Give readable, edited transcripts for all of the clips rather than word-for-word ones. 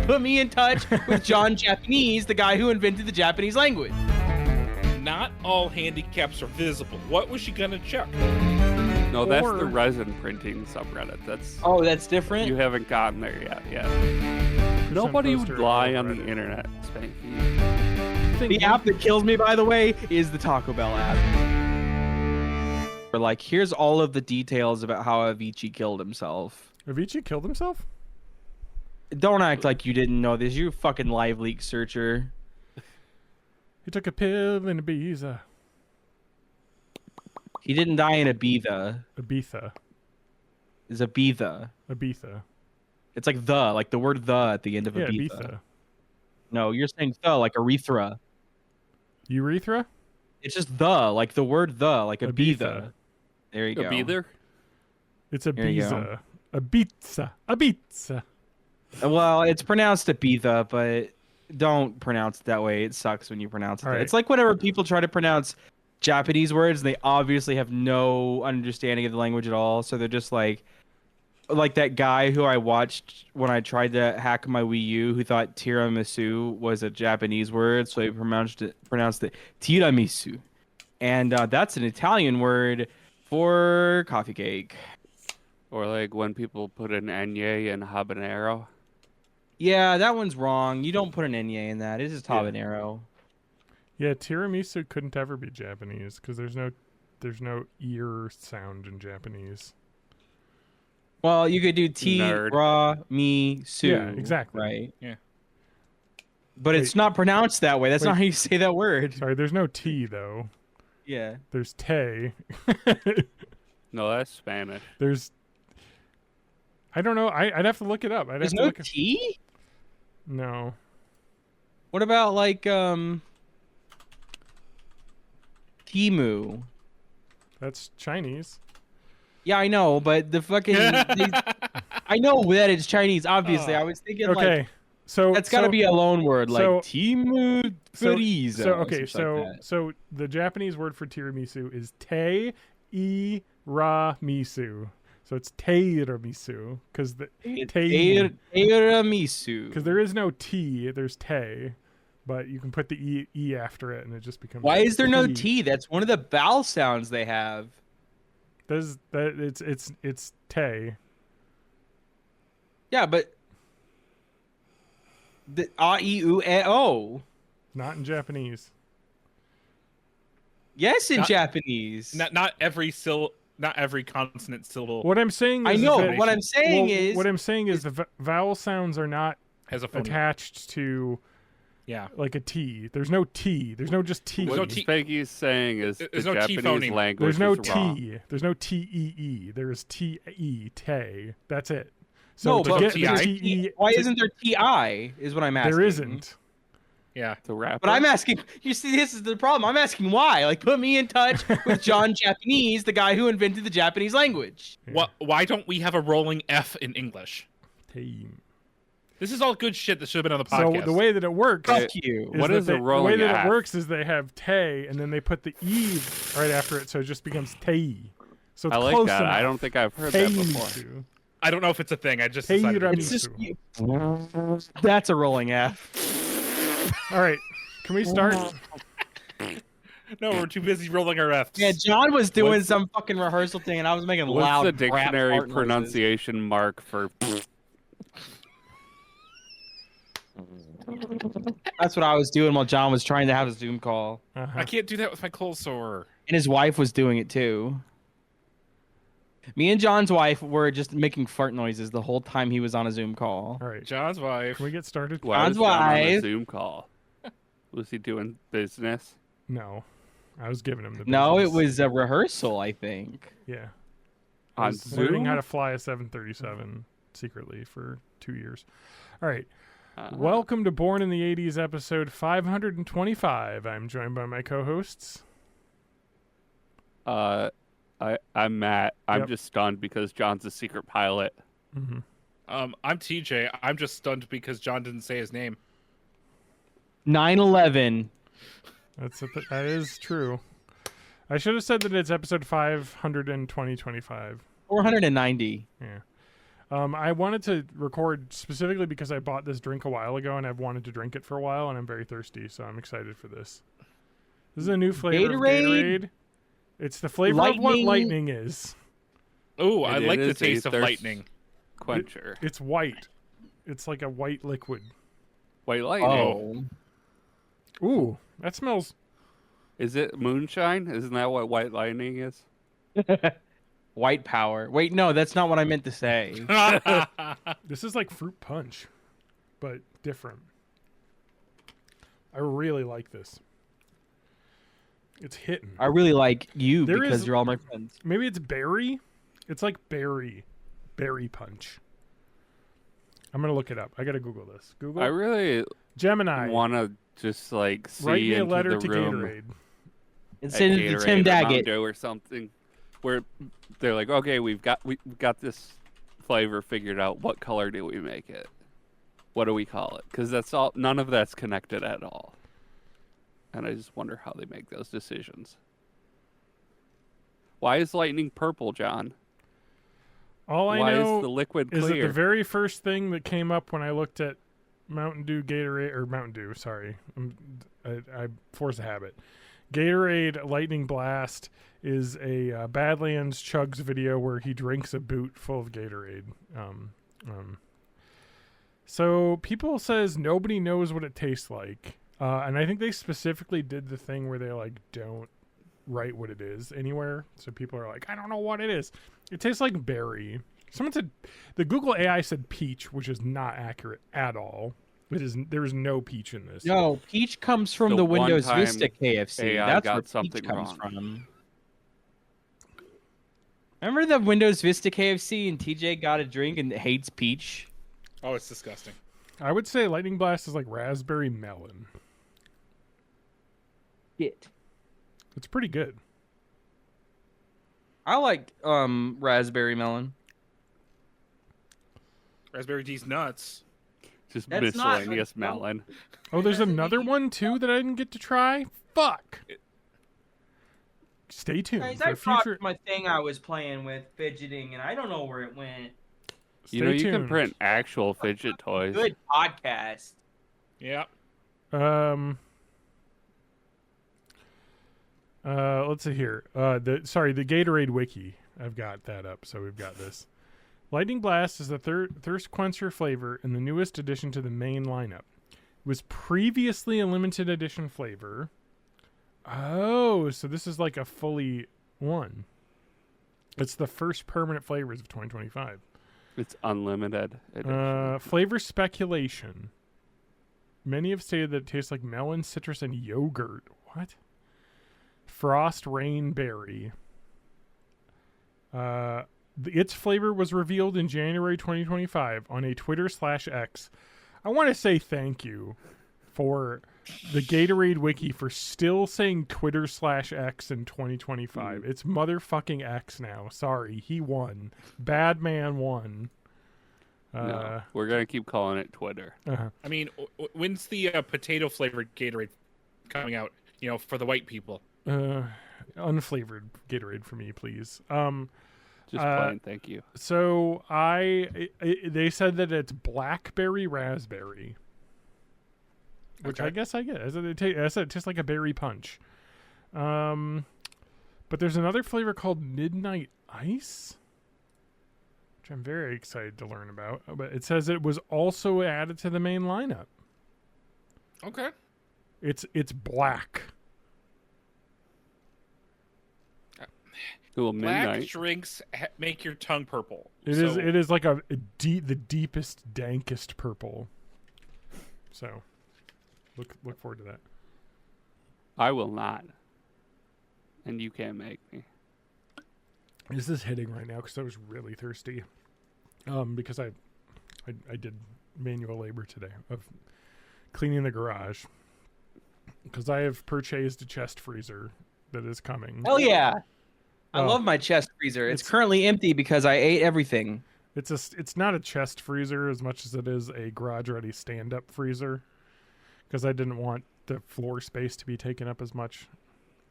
put me in touch with John Japanese, the guy who invented the Japanese language. Not all handicaps are visible. What was she gonna check? No, that's the resin printing subreddit. That's different? You haven't gotten there yet. Nobody would lie on the internet, Spanky. The app that kills me, by the way, is the Taco Bell app. Or like, here's all of the details about how Avicii killed himself. Avicii killed himself? Don't act like you didn't know this. You're a fucking live leak searcher. He took a pill in Ibiza. He didn't die in Ibiza. Ibiza. It's Ibiza. Ibiza. It's like the word the at the end of Ibiza. Ibiza. No, you're saying the, like urethra. Urethra? It's just the, like the word the, like Ibiza. There you go. Ibiza? It's Ibiza. Ibiza. Ibiza. Well, it's pronounced Ibiza, but don't pronounce it that way. It sucks when you pronounce it. Right. It's like whenever people try to pronounce Japanese words, they obviously have no understanding of the language at all. So they're just like that guy who I watched when I tried to hack my Wii U, who thought tiramisu was a Japanese word, so he pronounced it tiramisu, and that's an Italian word for coffee cake. Or like when people put an enye in habanero. Yeah, that one's wrong. You don't put an enye in that. It's just habanero. Yeah, tiramisu couldn't ever be Japanese because there's no ear sound in Japanese. Well, you could do tiramisu. Yeah, exactly. Right. Yeah. But it's not pronounced that way. That's not how you say that word. Sorry, there's no T though. Yeah. There's te. No, that's Spanish. There's. I don't know. I'd have to look it up. There's no T? No. What about like Timu? That's Chinese. Yeah, I know, but the fucking I know that it's Chinese. Obviously, I was thinking like so that's got to be a loan word, like Timu Furiza. So the Japanese word for tiramisu is te i ra misu. So it's tiramisu because the tiramisu because there is no T, there's te, but you can put the e after it and it just becomes. Why is there no T? That's one of the vowel sounds they have. It's te. Yeah, but the a e u e o. Not in Japanese. Yes, in Japanese. Not every consonant syllable. What I'm saying is I know. What I'm saying is the vowel sounds are not has a phoneme attached to. Yeah, like a T. There's no T. There's no just T. What Spanky is saying is there's the no Japanese language There's no is T. wrong. There's no T-E-E. There's T-E, te. That's it. So no, to but get T-I, why isn't there T-I is what I'm asking. There isn't. Yeah. To wrap but I'm asking, you see, this is the problem. I'm asking why. Like, put me in touch with John Japanese, the guy who invented the Japanese language. Yeah. Why don't we have a rolling F in English? Team. This is all good shit that should have been on the podcast. So the way that it works, fuck you. What is a rolling The way that F? it works is they have te, and then they put the e right after it, so it just becomes tei. So it's I like close that. enough. I don't think I've heard that before. Teimisu. I don't know if it's a thing. I just decided. It's just, that's a rolling F. All right, can we start? No, we're too busy rolling our Fs. Yeah, John was doing some fucking rehearsal thing, and I was making loud. What's the dictionary fart noises. pronunciation mark for? That's what I was doing while John was trying to have a Zoom call. I can't do that with my cold sore. And his wife was doing it too. Me and John's wife were just making fart noises the whole time he was on a Zoom call. All right, John's wife. can we get started? Why was John's John on a wife. Zoom call? Was he doing business? No, I was giving him the. No, it business. was a rehearsal, I think. Yeah. I On was learning Zoom? how to fly a 737 secretly for 2 years. All right. Welcome to Born in the 80s, episode 525. I'm joined by my co-hosts. I'm Matt. I'm Yep. just stunned because John's a secret pilot. Mm-hmm. I'm TJ. I'm just stunned because John didn't say his name. 9/11. That is true. I should have said that it's episode 525. 490. Yeah. I wanted to record specifically because I bought this drink a while ago and I've wanted to drink it for a while and I'm very thirsty, so I'm excited for this. This is a new flavor of Gatorade. It's the flavor of what lightning is. Oh, I like the taste of lightning. Quencher. It's white. It's like a white liquid. White lightning. Oh. Ooh, that smells. Is it moonshine? Isn't that what white lightning is? White power. Wait, no, that's not what I meant to say. This is like fruit punch, but different. I really like this. It's hitting. I really like you because you're all my friends. Maybe it's berry. It's like berry punch. I'm gonna look it up. I gotta Google this. Google. I really Gemini want to just like see write me a into letter the to room Gatorade. And send it to Tim Daggett or something, where they're like, okay, we've got this flavor figured out. What color do we make it? What do we call it? Because that's all. None of that's connected at all. And I just wonder how they make those decisions. Why is lightning purple, John? Why is the liquid clear? Is it the very first thing that came up when I looked at Mountain Dew Gatorade, or Mountain Dew, sorry. I force a habit. Gatorade Lightning Blast is a Badlands Chugs video where he drinks a boot full of Gatorade. So people says nobody knows what it tastes like. And I think they specifically did the thing where they like don't write what it is anywhere. So people are like, I don't know what it is. It tastes like berry. Someone said the Google AI said peach, which is not accurate at all. There is no peach in this. No, peach comes from the Windows Vista KFC. AI That's where peach comes from. Remember the Windows Vista KFC and TJ got a drink and hates peach? Oh, it's disgusting. I would say Lightning Blast is like raspberry melon. It's pretty good. I like raspberry melon. Raspberry D's nuts. Just That's miscellaneous melon. Oh, there's another one too that I didn't get to try? Fuck. Stay tuned. Guys, for I future... brought my thing I was playing with, fidgeting, and I don't know where it went. You know, you can print actual fidget toys. Good podcast. Yeah. Let's see here. The Gatorade wiki. I've got that up, so we've got this. Lightning Blast is the thirst quencher flavor and the newest addition to the main lineup. It was previously a limited edition flavor. Oh, so this is like a fully one. It's the first permanent flavors of 2025. It's unlimited edition. Flavor speculation. Many have stated that it tastes like melon, citrus, and yogurt. What? Frost Rain Berry. Its flavor was revealed in January 2025 on a Twitter/X. I want to say thank you for the Gatorade Wiki for still saying Twitter/X in 2025. It's motherfucking X now. Sorry, he won. Bad man won. No, we're going to keep calling it Twitter. I mean, when's the potato flavored Gatorade coming out, for the white people? Unflavored Gatorade for me, please. Just plain, thank you. So they said that it's blackberry raspberry, which I guess I get. I said it tastes like a berry punch. But there's another flavor called Midnight Ice, which I'm very excited to learn about. But it says it was also added to the main lineup. Okay. It's black. Cool, Black drinks make your tongue purple. It is like the deepest, dankest purple. So, look forward to that. I will not, and you can't make me. This is hitting right now because I was really thirsty. Because I did manual labor today of cleaning the garage because I have purchased a chest freezer that is coming. Hell yeah! I love my chest freezer. It's currently empty because I ate everything. It's not a chest freezer as much as it is a garage-ready stand-up freezer because I didn't want the floor space to be taken up as much.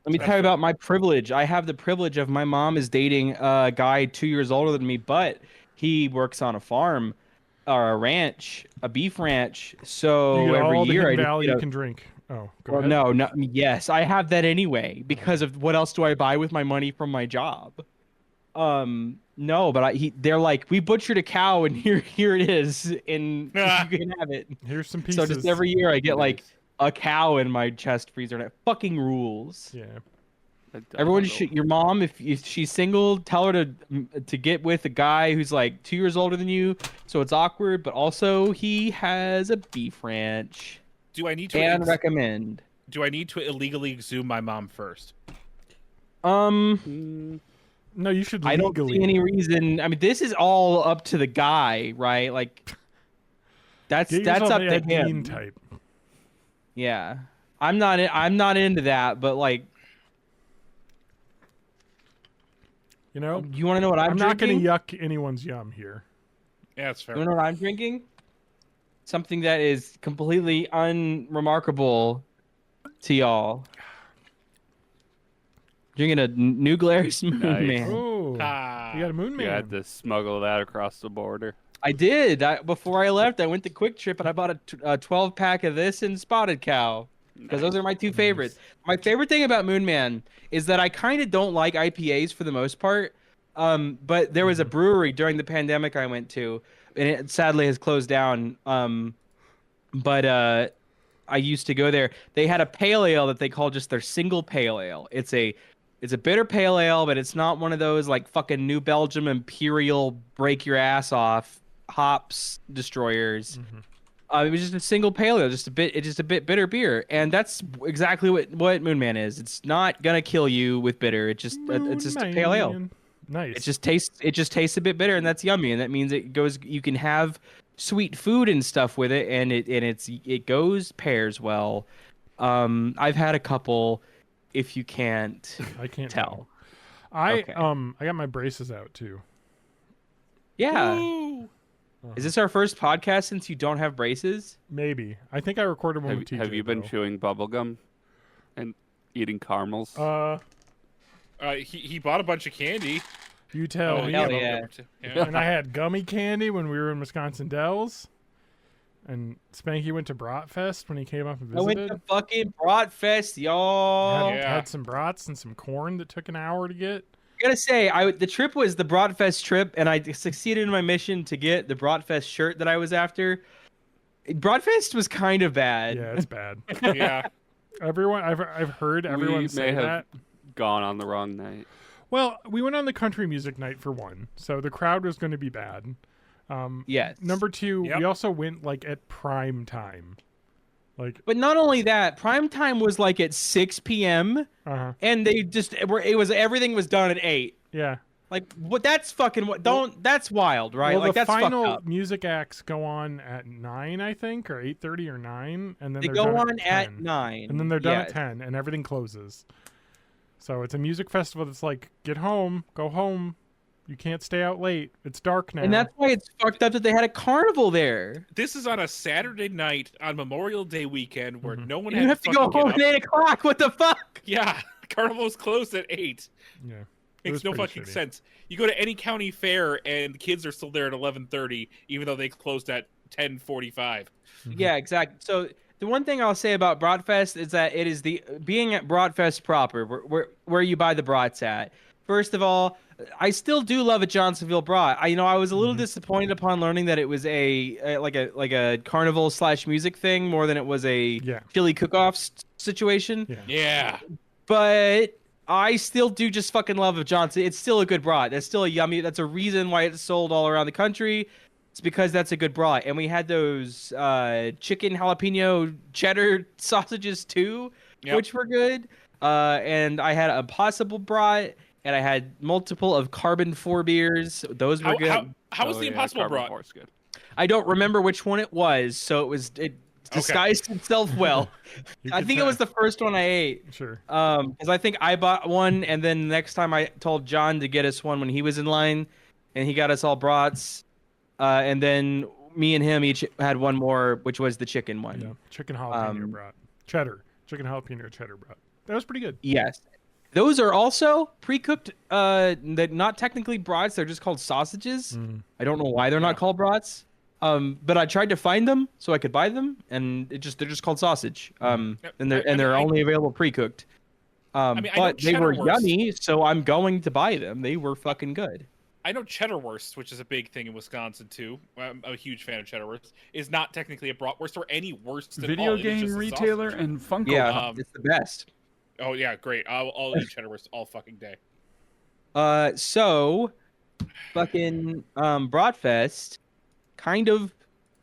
Let me tell you about my privilege. I have the privilege of my mom is dating a guy 2 years older than me, but he works on a farm or a ranch, a beef ranch. So You get every all the year Hidden I just Valley get you a, can drink. Oh, go well, ahead. no, not yes, I have that anyway because of what else do I buy with my money from my job? No, but they're like, we butchered a cow and here it is, and you can have it. Here's some So pieces. just every year I get like Nice. a cow in my chest freezer, and it fucking rules. Yeah. Everyone should. Your mom, if she's single, tell her to get with a guy who's like 2 years older than you, so it's awkward. But also, he has a beef ranch. Do I need to And recommend. Do I need to illegally exhume my mom first? No, you should I don't legally. see any reason. I mean, this is all up to the guy, right? Like, that's Get up yourself to Ed Gein him. type. Yeah, I'm not into that, but like, You know, you want to know what I'm not going drinking? to yuck anyone's yum here. Yeah, that's fair. You know what I'm drinking? Something that is completely unremarkable to y'all. Drinking a New Glarus Moon Nice. Man. Oh, Ah. you got a moon man. You had to smuggle that across the border. I did. Before I left, I went to Quick Trip and I bought a 12 pack of this and Spotted Cow because those are my two favorites. My favorite thing about Moon Man is that I kind of don't like IPAs for the most part. But there was a brewery during the pandemic I went to, and it sadly has closed down. But I used to go there. They had a pale ale that they call just their single pale ale. It's a bitter pale ale, but it's not one of those like fucking New Belgium Imperial break your ass off hops destroyers. It was just a single pale ale, just a bit bitter beer, and that's exactly what Moon Man is. It's not gonna kill you with bitter. It's just a pale ale. Nice. It just tastes a bit bitter, and that's yummy, and that means you can have sweet food and stuff with it, and it goes pairs well. I've had a couple. If you can't, I can't tell. I Okay. I got my braces out too. Yeah. Ooh. Is this our first podcast since you don't have braces? Maybe. I think I recorded one with TJ. Have you been though. chewing bubblegum and eating caramels? He bought a bunch of candy. You tell me. hell yeah, yeah. yeah. And I had gummy candy when we were in Wisconsin Dells. And Spanky went to Bratfest when he came up and I went visited. to fucking Bratfest, y'all. Yeah. Had some brats and some corn that took an hour to get. I gotta say, the trip was the Bratfest trip, and I succeeded in my mission to get the Bratfest shirt that I was after. Bratfest was kind of bad. Yeah, it's bad. Yeah. Everyone, I've heard everyone We say may that. have gone on the wrong night. Well, we went on the country music night for one, so the crowd was going to be bad. Yes. Number two, Yep. we also went like at prime time. Like, But not only that, prime time was like at 6 p.m. and they just everything was done at 8. yeah. Like what? That's fucking what? That's wild, right? Well, like the that's fucked final up. music acts go on at 9, I think, or 8:30 or 9, and then They they're go done on at 10. 9, and then they're done at yes. 10, and everything closes. So it's a music festival that's like, get home, go home. You can't stay out late. It's dark now. And that's why it's fucked up that they had a carnival there. This is on a Saturday night on Memorial Day weekend where no one You had have to fucking go home get at up. 8 o'clock. What the fuck? Yeah, Carnival's closed at 8. yeah. It was Makes no pretty fucking shitty. sense. You go to any county fair and kids are still there at 11:30, even though they closed at 10:45. Yeah, exactly. So the one thing I'll say about Bratfest is that it is being at Bratfest proper, where you buy the brats at. First of all, I still do love a Johnsonville brat. I was a little disappointed upon learning that it was like a carnival / music thing more than it was a Yeah. chili cook-off situation. Yeah. Yeah. But I still do just fucking love a Johnson. It's still a good brat. That's still a yummy. That's a reason why it's sold all around the country. It's because that's a good brat. And we had those chicken jalapeno cheddar sausages too, Yep. which were good. And I had a Impossible brat, and I had multiple of Carbon 4 beers. Those were good. How was the Impossible Carbon brought? Force good. I don't remember which one it was, so it disguised itself well. You I could think it tell. was the first one I ate. Sure. Because I think I bought one, and then the next time I told John to get us one when he was in line, and he got us all brats, and then me and him each had one more, which was the chicken one. Yeah. Chicken jalapeno brat. Cheddar. Chicken jalapeno cheddar brat. That was pretty good. Yes, Those are also pre-cooked. They're not technically brats. They're just called sausages. I don't know why they're not called brats. But I tried to find them so I could buy them, and they're just called sausage. And they're only available pre-cooked. I know But they were Cheddarwurst. yummy, so I'm going to buy them. They were fucking good. I know Cheddarwurst, which is a big thing in Wisconsin too. I'm a huge fan of Cheddarwurst. Is not technically a bratwurst or any wurst at Video all. It is game just a retailer sausage. and Funko Yeah, Pop. it's the best. Oh yeah, great. I'll eat Cheddarwurst all fucking day. So fucking Bratfest, kind of.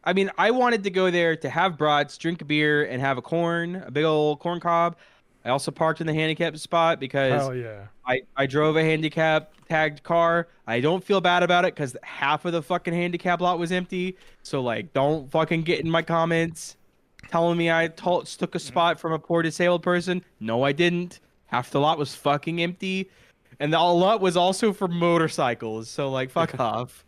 I mean, I wanted to go there to have brats, drink a beer, and have a big old corn cob. I also parked in the handicap spot because Hell yeah. I drove a handicap tagged car. I don't feel bad about it because half of the fucking handicap lot was empty. So like, don't fucking get in my comments telling me I took a spot from a poor disabled person. No, I didn't. Half the lot was fucking empty, and the lot was also for motorcycles. So like, fuck off.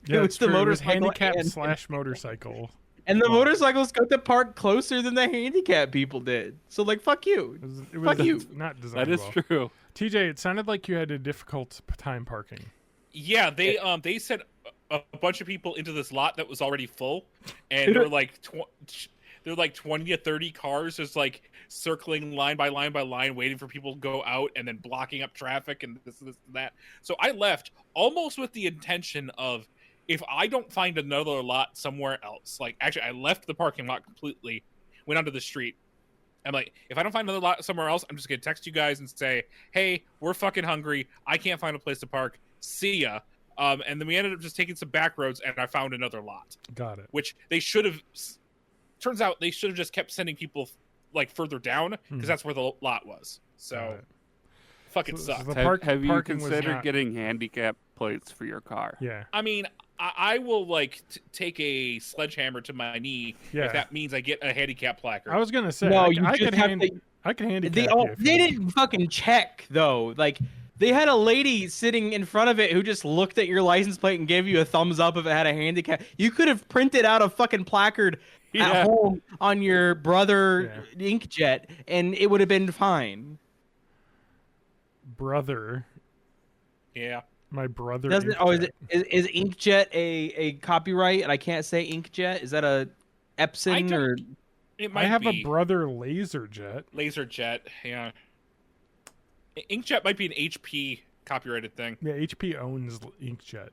Yeah, was it's true. It was motorcycle handicap / motorcycle. and the motorcycles got to park closer than the handicap people did. So like, fuck you. It was Fuck you. not designed That is well. true. TJ, it sounded like you had a difficult time parking. Yeah, they sent a bunch of people into this lot that was already full, and there were like 20 to 30 cars just like circling line by line by line, waiting for people to go out, and then blocking up traffic and this and that. So I left almost with the intention of, if I don't find another lot somewhere else, like actually I left the parking lot completely, went onto the street. I'm like, if I don't find another lot somewhere else, I'm just gonna text you guys and say, hey, we're fucking hungry. I can't find a place to park. See ya. And then we ended up just taking some back roads, and I found another lot. Got it. Which they should have. Turns out they should have just kept sending people like further down because that's where the lot was. Got So it. fucking So sucks. the Have you parking was considered not- getting handicap plates for your car? Yeah. I mean, I will like take a sledgehammer to my knee Yeah. if that means I get a handicap placard. I was gonna say No, I, you I just could have hand, to. I could handicap They you if you- didn't fucking check though. Like they had a lady sitting in front of it who just looked at your license plate and gave you a thumbs up if it had a handicap. You could have printed out a fucking placard at home on your brother inkjet, and it would have been fine. brother. Yeah. My brother. Doesn't oh inkjet. is inkjet a copyright? And I can't say inkjet. Is that a Epson don't- or? It might I have be a brother laser jet. laser jet. Yeah. Inkjet might be an HP copyrighted thing. Yeah, HP owns inkjet.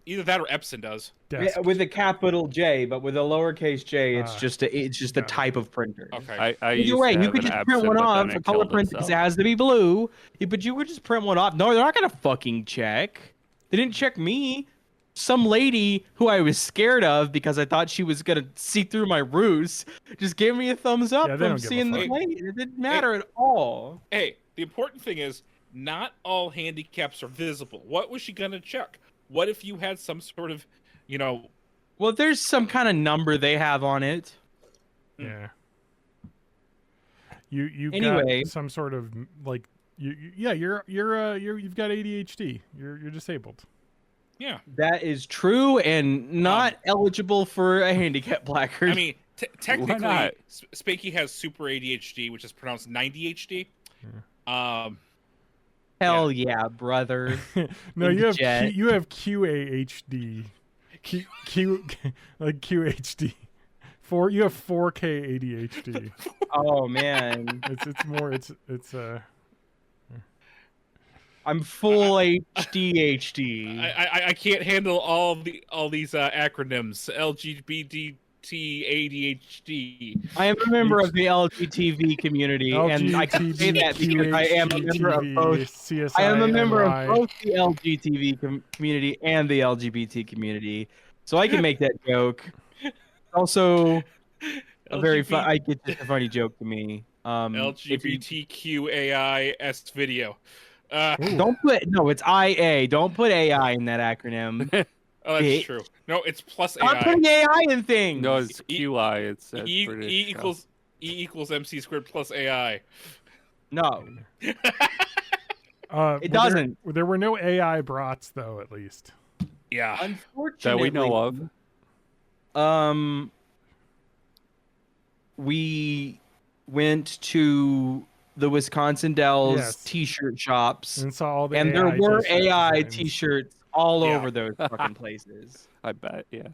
Either that or Epson does. Desk. With a capital J, but with a lowercase J, it's Ah, just a type of printer. Okay. I used Either way, to you have could an just print Epson, one but off. then A it color killed print itself. it has to be blue. But you could just print one off. No, they're not gonna fucking check. They didn't check me. Some lady who I was scared of because I thought she was gonna see through my ruse just gave me a thumbs up Yeah, they from don't give a seeing the fuck. plate. It didn't matter at all. Hey, the important thing is not all handicaps are visible. What was she gonna check? What if you had some sort of, Well, there's some kind of number they have on it. Yeah. You Anyway. got some sort of like you've got ADHD. You're disabled. yeah. That is true and not eligible for a handicap placard. I mean, technically, not? Spanky has super ADHD, which is pronounced 90HD. hell yeah, brother. No, you have Inkjet. you have QAHD. Q like QHD. You have 4K ADHD. Oh man, It's more it's I'm full HD. I can't handle all these acronyms. LGBT ADHD. I am a member of the LGTV community, and I can say that because I am a member of both. CSI, I am a member NY. of both the LGTV community and the LGBT community, so I can make that joke. Also, a very fun. I get just a funny joke to me. If you- LGBTQAIS video. don't put it's IA. Don't put AI in that acronym. Oh, that's Bitch. true. No, it's plus Stop AI. putting AI in things. No, it's QI. It's E British. equals MC squared plus AI. No, It doesn't. There were no AI brats though, at least. Yeah. unfortunately, that we know of. We went to the Wisconsin Dells Yes. T-shirt shops, And saw all the and there AI were t-shirt AI designs. T-shirts all Yeah. over those fucking places. I bet. Yeah.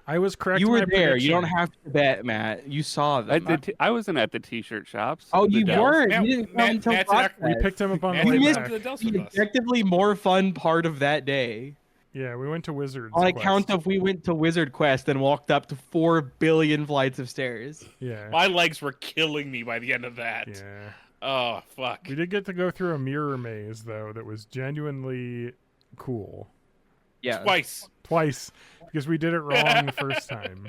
I was correct. You in were my there. You don't prediction. have to bet, Matt. You saw them. I wasn't at the T-shirt shops. Oh, The you Dells. weren't. Matt- You didn't come Matt- until Matt's an act- We Bratfest. picked him up on the Matt way You went missed to back. the Dells the with us. objectively more fun part of that day. Yeah, we went to Wizards. On Quest. account of we went to Wizard Quest and walked up to 4 billion flights of stairs. Yeah. My legs were killing me by the end of that. Yeah. Oh fuck. We did get to go through a mirror maze though that was genuinely cool. Yeah. Twice because we did it wrong the first time.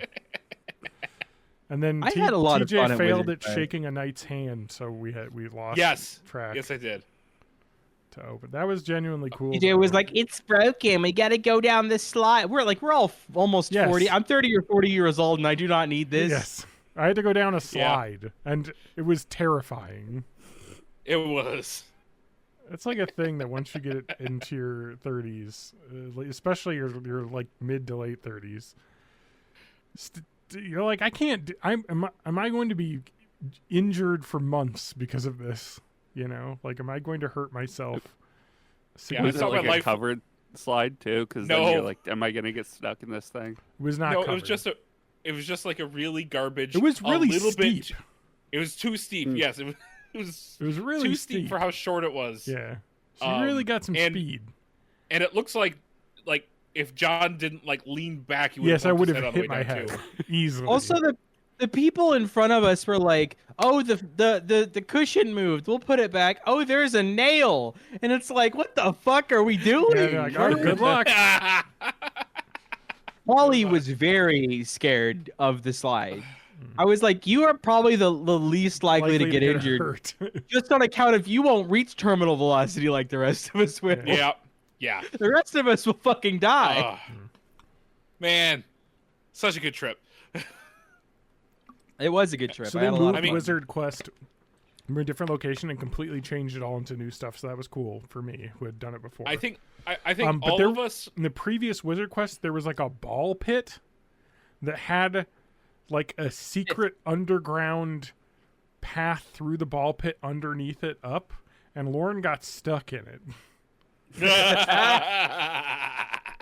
And then I had a lot of fun TJ at failed Wizard at Quest. shaking a knight's hand, so we lost Yes. track Yes, I did. to open. That was genuinely cool. DJ was like, "It's broken. We got to go down this slide." We're all almost Yes. 40. I'm 30 or 40 years old, and I do not need this. Yes. I had to go down a slide, and it was terrifying. It was. It's like a thing that once you get it into your 30s, especially your like mid to late 30s, you're like, I can't. Am I going to be injured for months because of this? You know, like, am I going to hurt myself? Yeah, Was I it saw my like a life- covered slide too? Because No. then you're like, am I gonna get stuck in this thing? It was not. No, covered. it was just like a really garbage. It was really a little steep. bit. It was too steep. Mm. Yes, it was It was really too steep for how short it was. Yeah, she really got some and- speed. And it looks like if John didn't like lean back, he would Yes, I would his have head on the hit way my down, head too. easily. Also, the people in front of us were like, "Oh, the cushion moved. We'll put it back. Oh, there's a nail." And it's like, "What the fuck are we doing?" yeah, they're like, oh, good luck. Wally was very scared of the slide. I was like, "You are probably the least likely to get injured, hurt. just on account of you won't reach terminal velocity like the rest of us will. Yeah, yeah. The rest of us will fucking die." Man, such a good trip. It was a good trip. So I they had a lot moved of fun. Wizard Quest from a different location and completely changed it all into new stuff. So that was cool for me, who had done it before. I think But all there- of us. in the previous Wizard Quest, there was like a ball pit that had like a secret underground path through the ball pit underneath it up, and Lauren got stuck in it.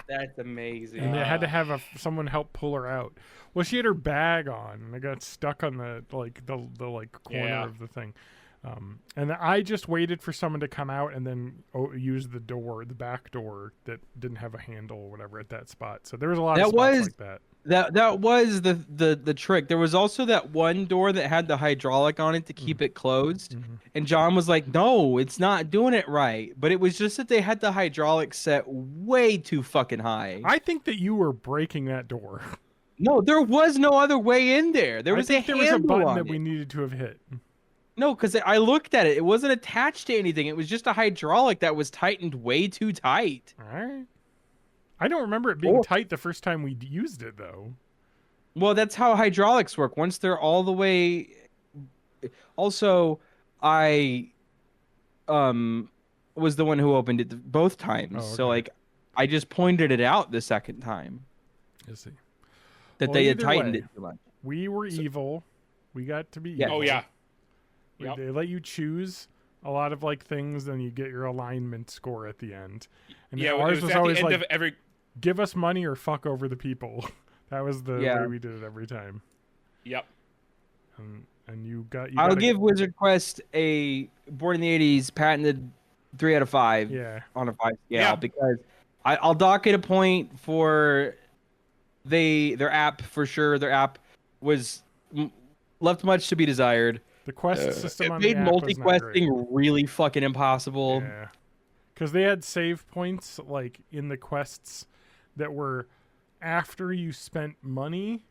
That's amazing. And they had to have someone help pull her out. Well, she had her bag on, and I got stuck on the corner Yeah. of the thing. And I just waited for someone to come out and then use the back door that didn't have a handle or whatever at that spot. So there was a lot of spots like that. That was the trick. There was also that one door that had the hydraulic on it to keep it closed. Mm-hmm. And John was like, "No, it's not doing it right." But it was just that they had the hydraulic set way too fucking high. I think that you were breaking that door. No, there was no other way in there. There was I think a there was a handle button on that it. we needed to have hit. No, because I looked at it. It wasn't attached to anything. It was just a hydraulic that was tightened way too tight. All right. I don't remember it being tight the first time we used it, though. Well, that's how hydraulics work. Once they're all the way. Also, I was the one who opened it both times. Oh, So okay. like, I just pointed it out the second time Let's see. that Well, they had either tightened way, it too much. We were evil. We got to be Yeah. evil. Oh yeah. We- Yep. They let you choose a lot of like things, then you get your alignment score at the end. And Yeah, ours it was was at always the end like, of every. give us money or fuck over the people. That was the Yeah. way we did it every time. Yep. And you got. I'll gotta- give Wizard Quest a born in the '80s patented 3 out of 5 Yeah. on a 5 scale Yeah. because I'll dock it a point for their app for sure. Their app was left much to be desired. The quest system It on made the app was not great. multi-questing really fucking impossible. Yeah. Because they had save points like in the quests that were after you spent money,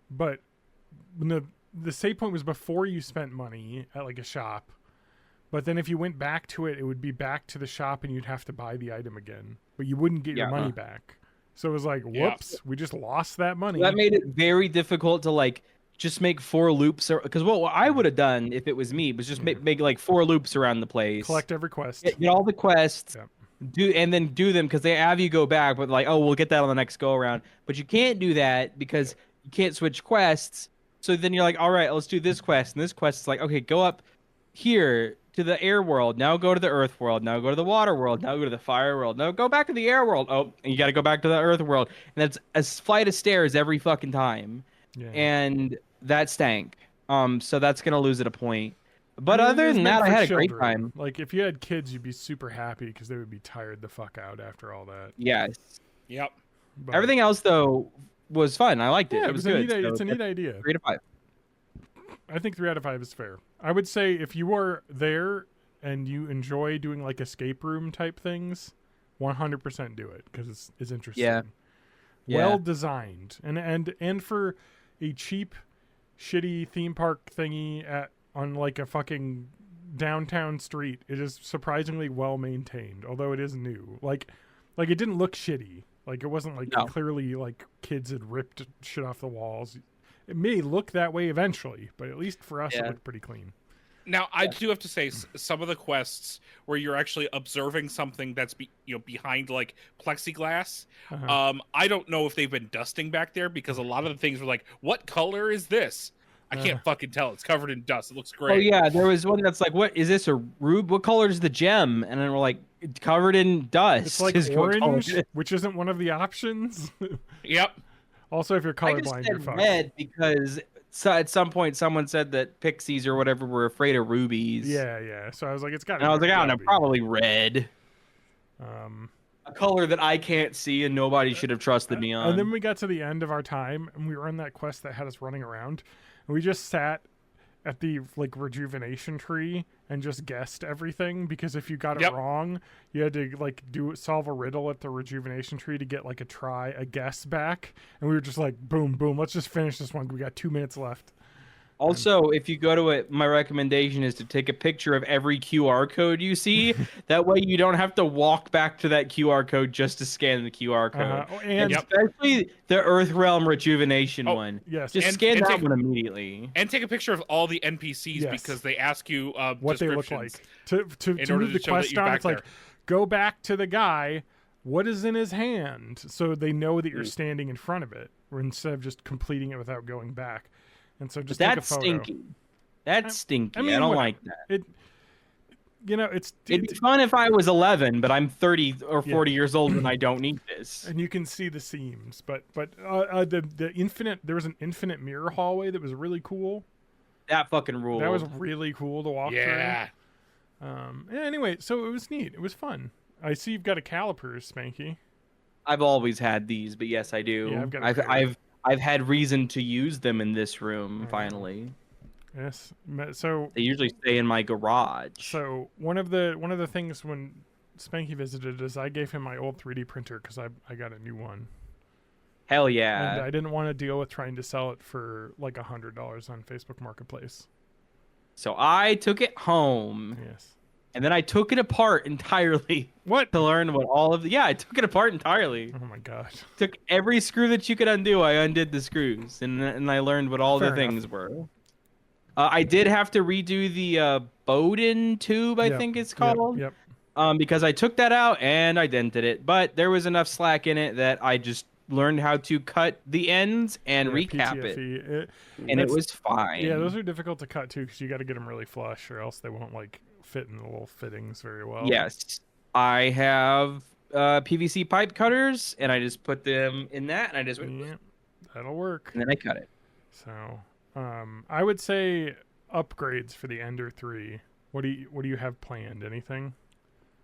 but the save point was before you spent money at like a shop. But then if you went back to it, it would be back to the shop and you'd have to buy the item again. But you wouldn't get your Yeah. money back. So it was like, Yeah. whoops, we just lost that money. That made it very difficult to like just make 4 loops. Because what I would have done if it was me was just make like 4 loops around the place. Collect every quest. Get all the quests. Yep. And then do them because they have you go back, but like, oh, we'll get that on the next go around. But you can't do that because you can't switch quests. So then you're like, all right, let's do this quest. And this quest is like, okay, go up here to the air world. Now go to the earth world. Now go to the water world. Now go to the fire world. Now go back to the air world. Oh, and you got to go back to the earth world. And that's a flight of stairs every fucking time. Yeah. And that stank. So that's gonna lose it a point. But I mean, it other is than meant that, I for had a great children. time. Like, if you had kids, you'd be super happy because they would be tired the fuck out after all that. Yes. Yep. But, Everything else though was fun. I liked it. yeah, It was a good. neat, So it's a neat idea. 3 to 5. I think 3 out of 5 is fair. I would say if you are there and you enjoy doing like escape room type things, 100% do it because it's interesting. Yeah. Well designed and for a cheap, shitty theme park thingy on like a fucking downtown street, it is surprisingly well maintained. Although it is new, like it didn't look shitty. Like it wasn't like clearly like kids had ripped shit off the walls. It may look that way eventually, but at least for us, it looked pretty clean. Now, I do have to say, some of the quests where you're actually observing something that's behind like plexiglass. I don't know if they've been dusting back there because a lot of the things were like, "What color is this?" I can't fucking tell. It's covered in dust. It looks great. Oh yeah, there was one that's like, "What is this? A rube? What color is the gem?" And then we're like, "It's covered in dust." It's like is what color orange, it is. which isn't one of the options. Yep. Also, if you're I just colorblind, you're said fucked. red because at some point someone said that pixies or whatever were afraid of rubies. Yeah. So I was like, it's got to And I was like, I don't know, probably red. A color that I can't see and nobody should have trusted me on. And then we got to the end of our time, and we were on that quest that had us running around, and we just sat at the like rejuvenation tree and just guessed everything, because if you got it wrong, you had to like solve a riddle at the rejuvenation tree to get like a guess back, and we were just like, boom, let's just finish this one. We got 2 minutes left. Also, if you go to it, my recommendation is to take a picture of every QR code you see. That way you don't have to walk back to that QR code just to scan the QR code. And especially the Earthrealm Rejuvenation one. Yes. Just scan that one immediately. And take a picture of all the NPCs because they ask you what they look like. To move the show quest on, it's there. like, go back to the guy. What is in his hand? So they know that you're standing in front of it, or instead of just completing it without going back. And so just take a photo. Stinky. That's stinky. I mean, I don't whatever. like that. It'd be fun if I was 11, but I'm 30 or 40 years old and I don't need this. And you can see the seams, but the infinite, there was an infinite mirror hallway that was really cool. That fucking ruled. That was really cool to walk through. Anyway, so it was neat. It was fun. I see you've got a calipers, Spanky. I've always had these, but yes, I do. Yeah, I've got I've had reason to use them in this room finally. Yes. So they usually stay in my garage. So one of the things when Spanky visited is I gave him my old 3D printer because I got a new one. Hell yeah. And I didn't want to deal with trying to sell it for like $100 on Facebook Marketplace. So I took it home. Yes. And then I took it apart entirely. What? To learn what all of the... Yeah, I took it apart entirely. Oh my god. Took every screw that you could undo. I undid the screws. And I learned what all the things were. I did have to redo the Bowden tube, I think it's called. Yep. Because I took that out and I dented it. But there was enough slack in it that I just learned how to cut the ends and recap it. And it was fine. Yeah, those are difficult to cut too because you got to get them really flush or else they won't like fit in the little fittings very well. Yes. I have PVC pipe cutters and I just put them in that and I just went, that'll work. And then I cut it. So I would say upgrades for the Ender 3. What do you have planned? Anything?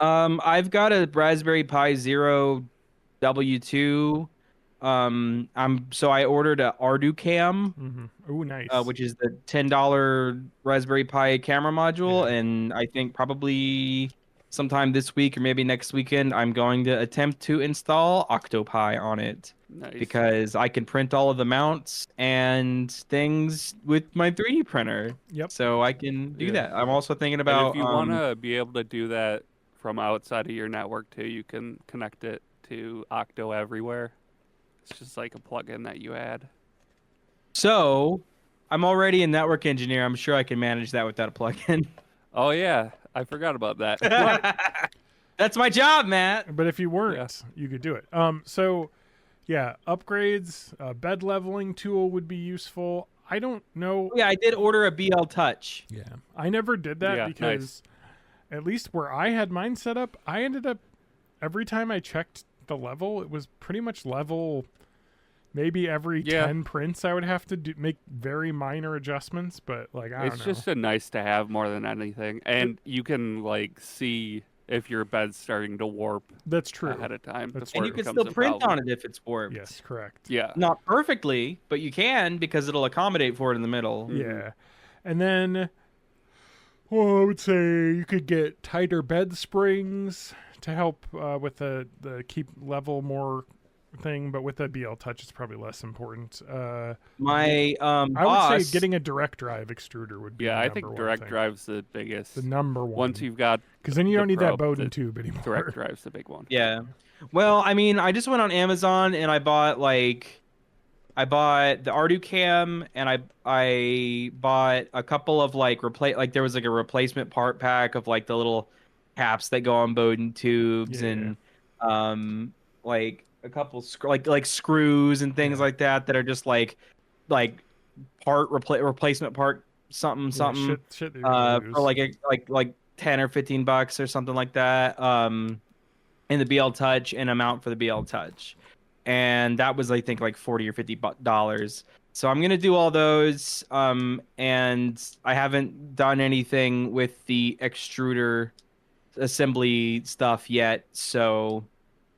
I've got a Raspberry Pi Zero W2. So I ordered a Arducam. Mm-hmm. Ooh, nice. Which is the $10 Raspberry Pi camera module, and I think probably sometime this week or maybe next weekend I'm going to attempt to install Octopi on it. Nice. Because I can print all of the mounts and things with my 3D printer. Yep. So I can do that. I'm also thinking about... And if you want to be able to do that from outside of your network too, you can connect it to Octo Everywhere. It's just like a plugin that you add. So, I'm already a network engineer. I'm sure I can manage that without a plugin. Oh, yeah. I forgot about that. That's my job, Matt. But if you weren't, you could do it. So, yeah, upgrades, bed leveling tool would be useful. I don't know. Yeah, I did order a BL Touch. Yeah, I never did that Yeah, because at least where I had mine set up, I ended up every time I checked the level, it was pretty much level. Maybe every 10 prints, I would have to make very minor adjustments, but like I don't know. It's just a nice to have more than anything, and you can like see if your bed's starting to warp. That's true. Ahead of time, That's before And it you can becomes still a print problem. on it if it's warped. Yes, correct. Yeah. Not perfectly, but you can because it'll accommodate for it in the middle. Yeah. And then I would say you could get tighter bed springs to help with the keep level more thing, but with the BL Touch, it's probably less important. My I boss, would say getting a direct drive extruder would be Yeah, the I number think one direct thing. drive's the biggest. The number one. Once you've got, because then you the don't need probe, that Bowden the tube anymore. direct drive's the big one. Yeah. Well, I mean, I just went on Amazon and I bought the Ardu Cam and I bought a couple of there was like a replacement part pack of like the little caps that go on Bowden tubes and like a couple like screws and things like that are just like replacement part something Shit that you're gonna for lose. like $10 or $15 or something like that. In the BL Touch and a mount for the BL Touch, and that was I think like $40 or $50. So I'm gonna do all those, and I haven't done anything with the extruder assembly stuff yet. So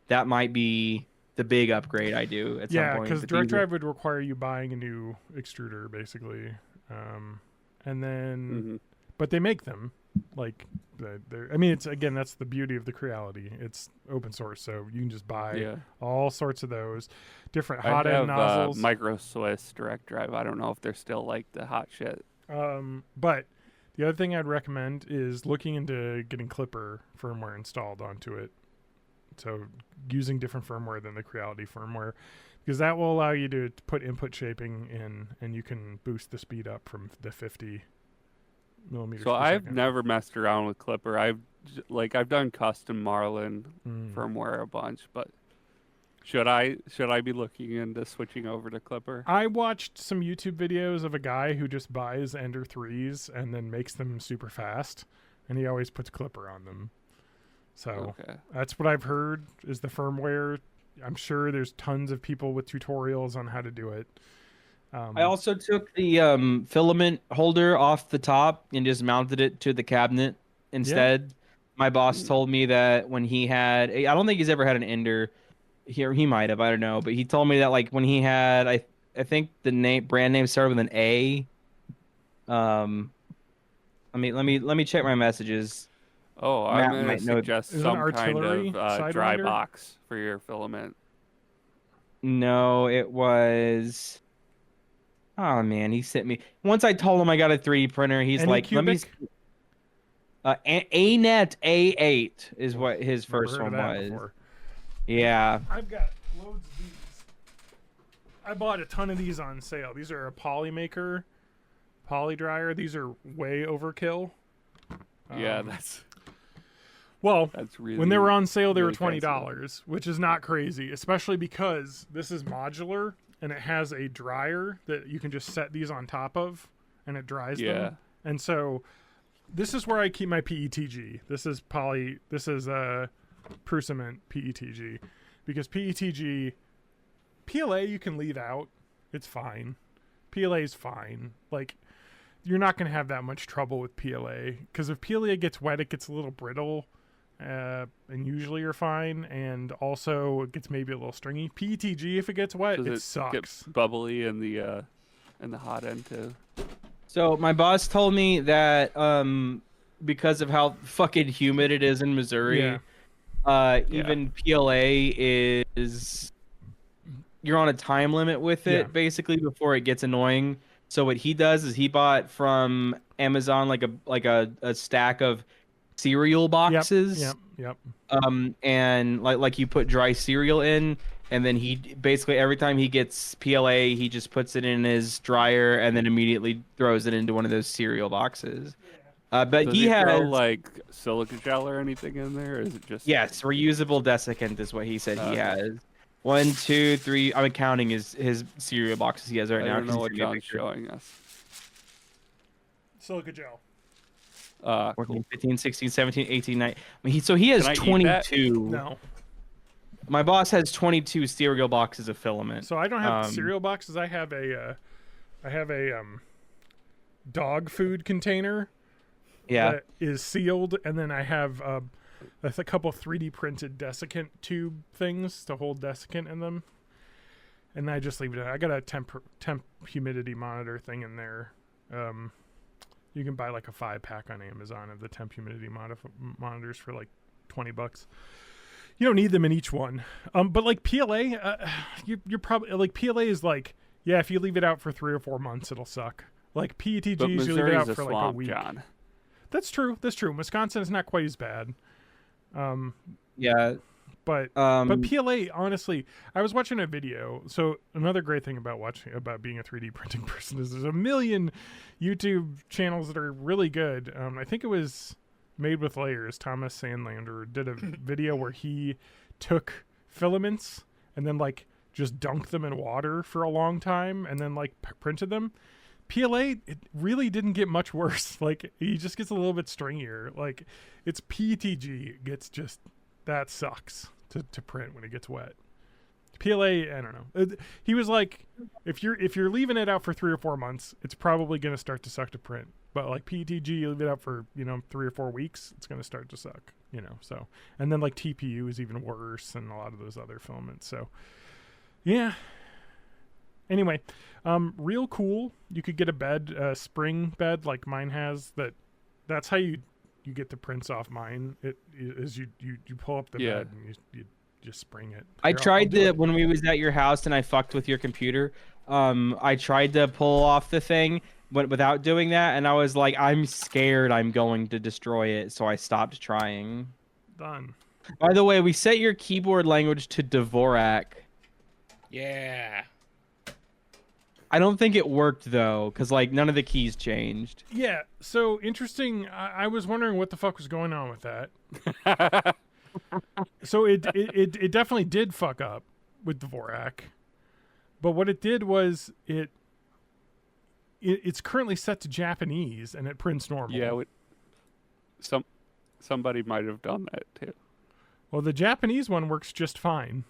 that might be the big upgrade I do at some point. Because But direct these are- drive would require you buying a new extruder, basically, and then but they make them like I mean, it's again that's the beauty of the Creality. It's open source, so you can just buy all sorts of those different hot I end have nozzles. Micro Swiss direct drive. I don't know if they're still like the hot shit. But the other thing I'd recommend is looking into getting Clipper firmware installed onto it. So using different firmware than the Creality firmware, because that will allow you to put input shaping in, and you can boost the speed up from the 50 millimeters. So per I've second. never messed around with Clipper. I've done custom Marlin firmware a bunch, but should I be looking into switching over to Clipper? I watched some YouTube videos of a guy who just buys Ender 3s and then makes them super fast, and he always puts Clipper on them. So that's what I've heard is the firmware. I'm sure there's tons of people with tutorials on how to do it. I also took the filament holder off the top and just mounted it to the cabinet instead. My boss told me that when he had, I don't think he's ever had an Ender here. He might have, I don't know, but he told me that like when he had, I think the brand name started with an A. Let me check my messages. Oh, Matt I'm going might to know. suggest Is it an some kind artillery of dry Sidewinder? box for your filament. No, it was. Oh man, he sent me. Once I told him I got a 3D printer, he's like, "Let me." ANET A8 is what his first Never heard one of that was. before. Yeah. I've got loads of these. I bought a ton of these on sale. These are a Polymaker poly dryer. These are way overkill. Yeah, that's really, when they were on sale, they were really $20, which is not crazy, especially because this is modular and it has a dryer that you can just set these on top of and it dries them. And so this is where I keep my PETG. This is Prusament PETG, because PLA you can leave out. It's fine. PLA is fine. Like, you're not going to have that much trouble with PLA, because if PLA gets wet, it gets a little brittle, and usually you're fine. And also, it gets maybe a little stringy. PETG, if it gets wet, Does it sucks. Get bubbly in the hot end too. So my boss told me that because of how fucking humid it is in Missouri, even PLA is, you're on a time limit with it basically before it gets annoying. So what he does is he bought from Amazon like a stack of cereal boxes. Yep. And like you put dry cereal in, and then he basically every time he gets PLA, he just puts it in his dryer and then immediately throws it into one of those cereal boxes. But Does he has throw, like silica gel or anything in there, or is it just reusable desiccant is what he said he has. 1, 2, 3. I'm counting his cereal boxes he has right I now. don't know 'cause what he's gonna John's get a picture. showing us. Silica gel. 14, Cool. 15, 16, 17, 18, 19. I mean, so he has Can I eat that? 22. No. My boss has 22 cereal boxes of filament. So I don't have cereal boxes. I have a dog food container Yeah. that is sealed, and then I have a couple 3D printed desiccant tube things to hold desiccant in them, and I just leave it. I got a temp humidity monitor thing in there. You can buy like a 5-pack on Amazon of the temp humidity monitors for like $20. You don't need them in each one. But like PLA, you're probably like PLA is like, yeah, if you leave it out for 3 or 4 months, it'll suck. Like PETGs, But you leave it Missouri's out a for like a swamp, week. John. That's true. Wisconsin is not quite as bad. Yeah. But PLA, honestly, I was watching a video. So another great thing about being a 3D printing person is there's a million YouTube channels that are really good. I think it was Made with Layers. Thomas Sandlander did a video where he took filaments and then like just dunked them in water for a long time and then like printed them. PLA, it really didn't get much worse. Like he just gets a little bit stringier. Like it's PETG gets just that sucks to print when it gets wet. PLA, I don't know. He was like, if you're leaving it out for 3 or 4 months, it's probably going to start to suck to print. But like PETG, you leave it out for 3 or 4 weeks, it's going to start to suck. So and then like TPU is even worse and a lot of those other filaments. So yeah. Anyway, real cool. You could get a bed, spring bed like mine has. That's how you get the prints off mine. It is you pull up the bed and you just spring it. I tried when we was at your house and I fucked with your computer. I tried to pull off the thing, but without doing that, and I was like, I'm scared I'm going to destroy it, so I stopped trying. Done. By the way, we set your keyboard language to Dvorak. Yeah. I don't think it worked though, because like none of the keys changed. Yeah, so interesting. I was wondering what the fuck was going on with that. So it definitely did fuck up with Dvorak, but what it did was it's currently set to Japanese and it prints normal. Yeah, somebody might have done that too. Well, the Japanese one works just fine.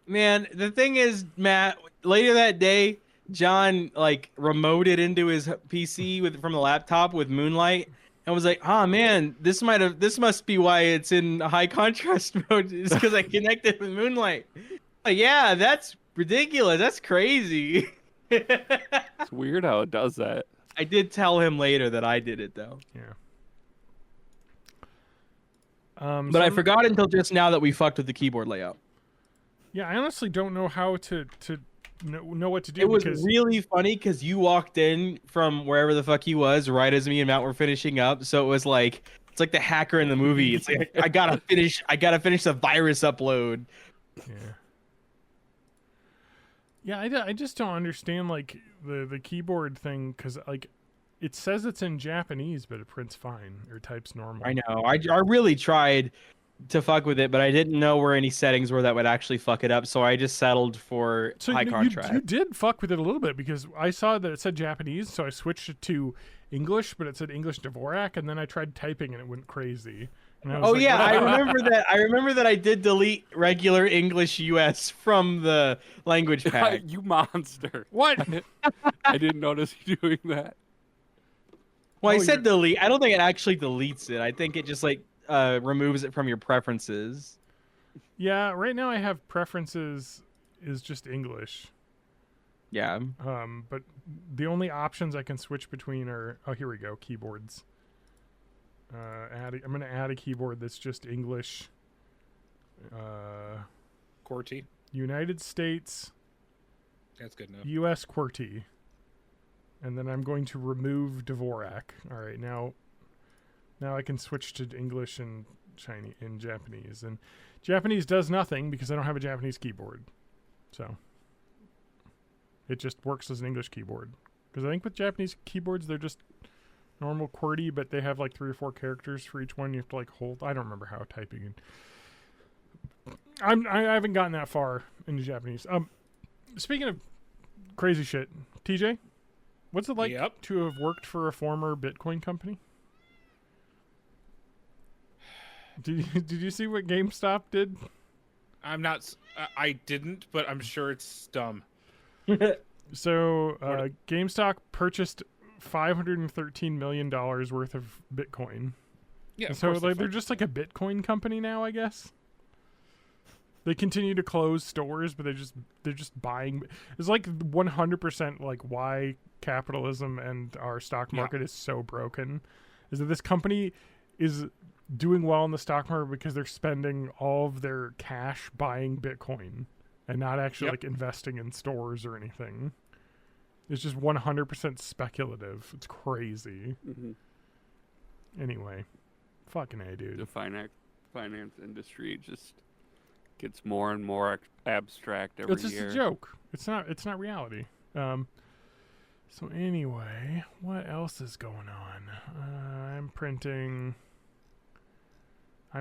Man, the thing is, Matt, later that day, John like remoted into his PC from the laptop with Moonlight and was like, "Oh man, this must be why it's in high contrast mode. It's because I connected with Moonlight." Like, yeah, that's ridiculous. That's crazy. It's weird how it does that. I did tell him later that I did it though. Yeah. But I forgot until just now that we fucked with the keyboard layout. Yeah, I honestly don't know how to know what to do. It was because really funny because you walked in from wherever the fuck he was right as me and Matt were finishing up. So it was like it's like the hacker in the movie. It's like I gotta finish the virus upload. Yeah, I just don't understand like the keyboard thing because like it says it's in Japanese, but it prints fine or types normal. I know. I really tried to fuck with it, but I didn't know where any settings were that would actually fuck it up, so I just settled for high contrast. You did fuck with it a little bit because I saw that it said Japanese, so I switched it to English, but it said English Dvorak, and then I tried typing and it went crazy. And I was like, yeah, I remember that. I remember that I did delete regular English US from the language pack. You monster! What? I didn't notice you doing that. Well, I said delete. I don't think it actually deletes it. I think it just like removes it from your preferences. Yeah, right now I have preferences is just English. Yeah. But the only options I can switch between are here we go, keyboards. I'm gonna add a keyboard that's just English. QWERTY. United States. That's good enough. U.S. QWERTY. And then I'm going to remove Dvorak. All right, now I can switch to English and Chinese and Japanese. And Japanese does nothing because I don't have a Japanese keyboard. So it just works as an English keyboard. Because I think with Japanese keyboards, they're just normal QWERTY, but they have like 3 or 4 characters for each one. You have to like hold. I don't remember how typing I haven't gotten that far into Japanese. Speaking of crazy shit, TJ, what's it like Yep. to have worked for a former Bitcoin company? Did you see what GameStop did? I'm not. I didn't, but I'm sure it's dumb. So GameStop purchased $513 million worth of Bitcoin. Yeah. And Of so course like they're just like a Bitcoin company now, I guess. They continue to close stores, but they're just buying. It's like 100% like why capitalism and our stock market is so broken, is that this company is doing well in the stock market because they're spending all of their cash buying Bitcoin and not actually like investing in stores or anything. It's just 100% speculative. It's crazy. Mm-hmm. Anyway, fucking A, dude. The finance industry just gets more and more abstract every It's just year. a joke. It's not reality. So anyway, what else is going on? I'm printing. I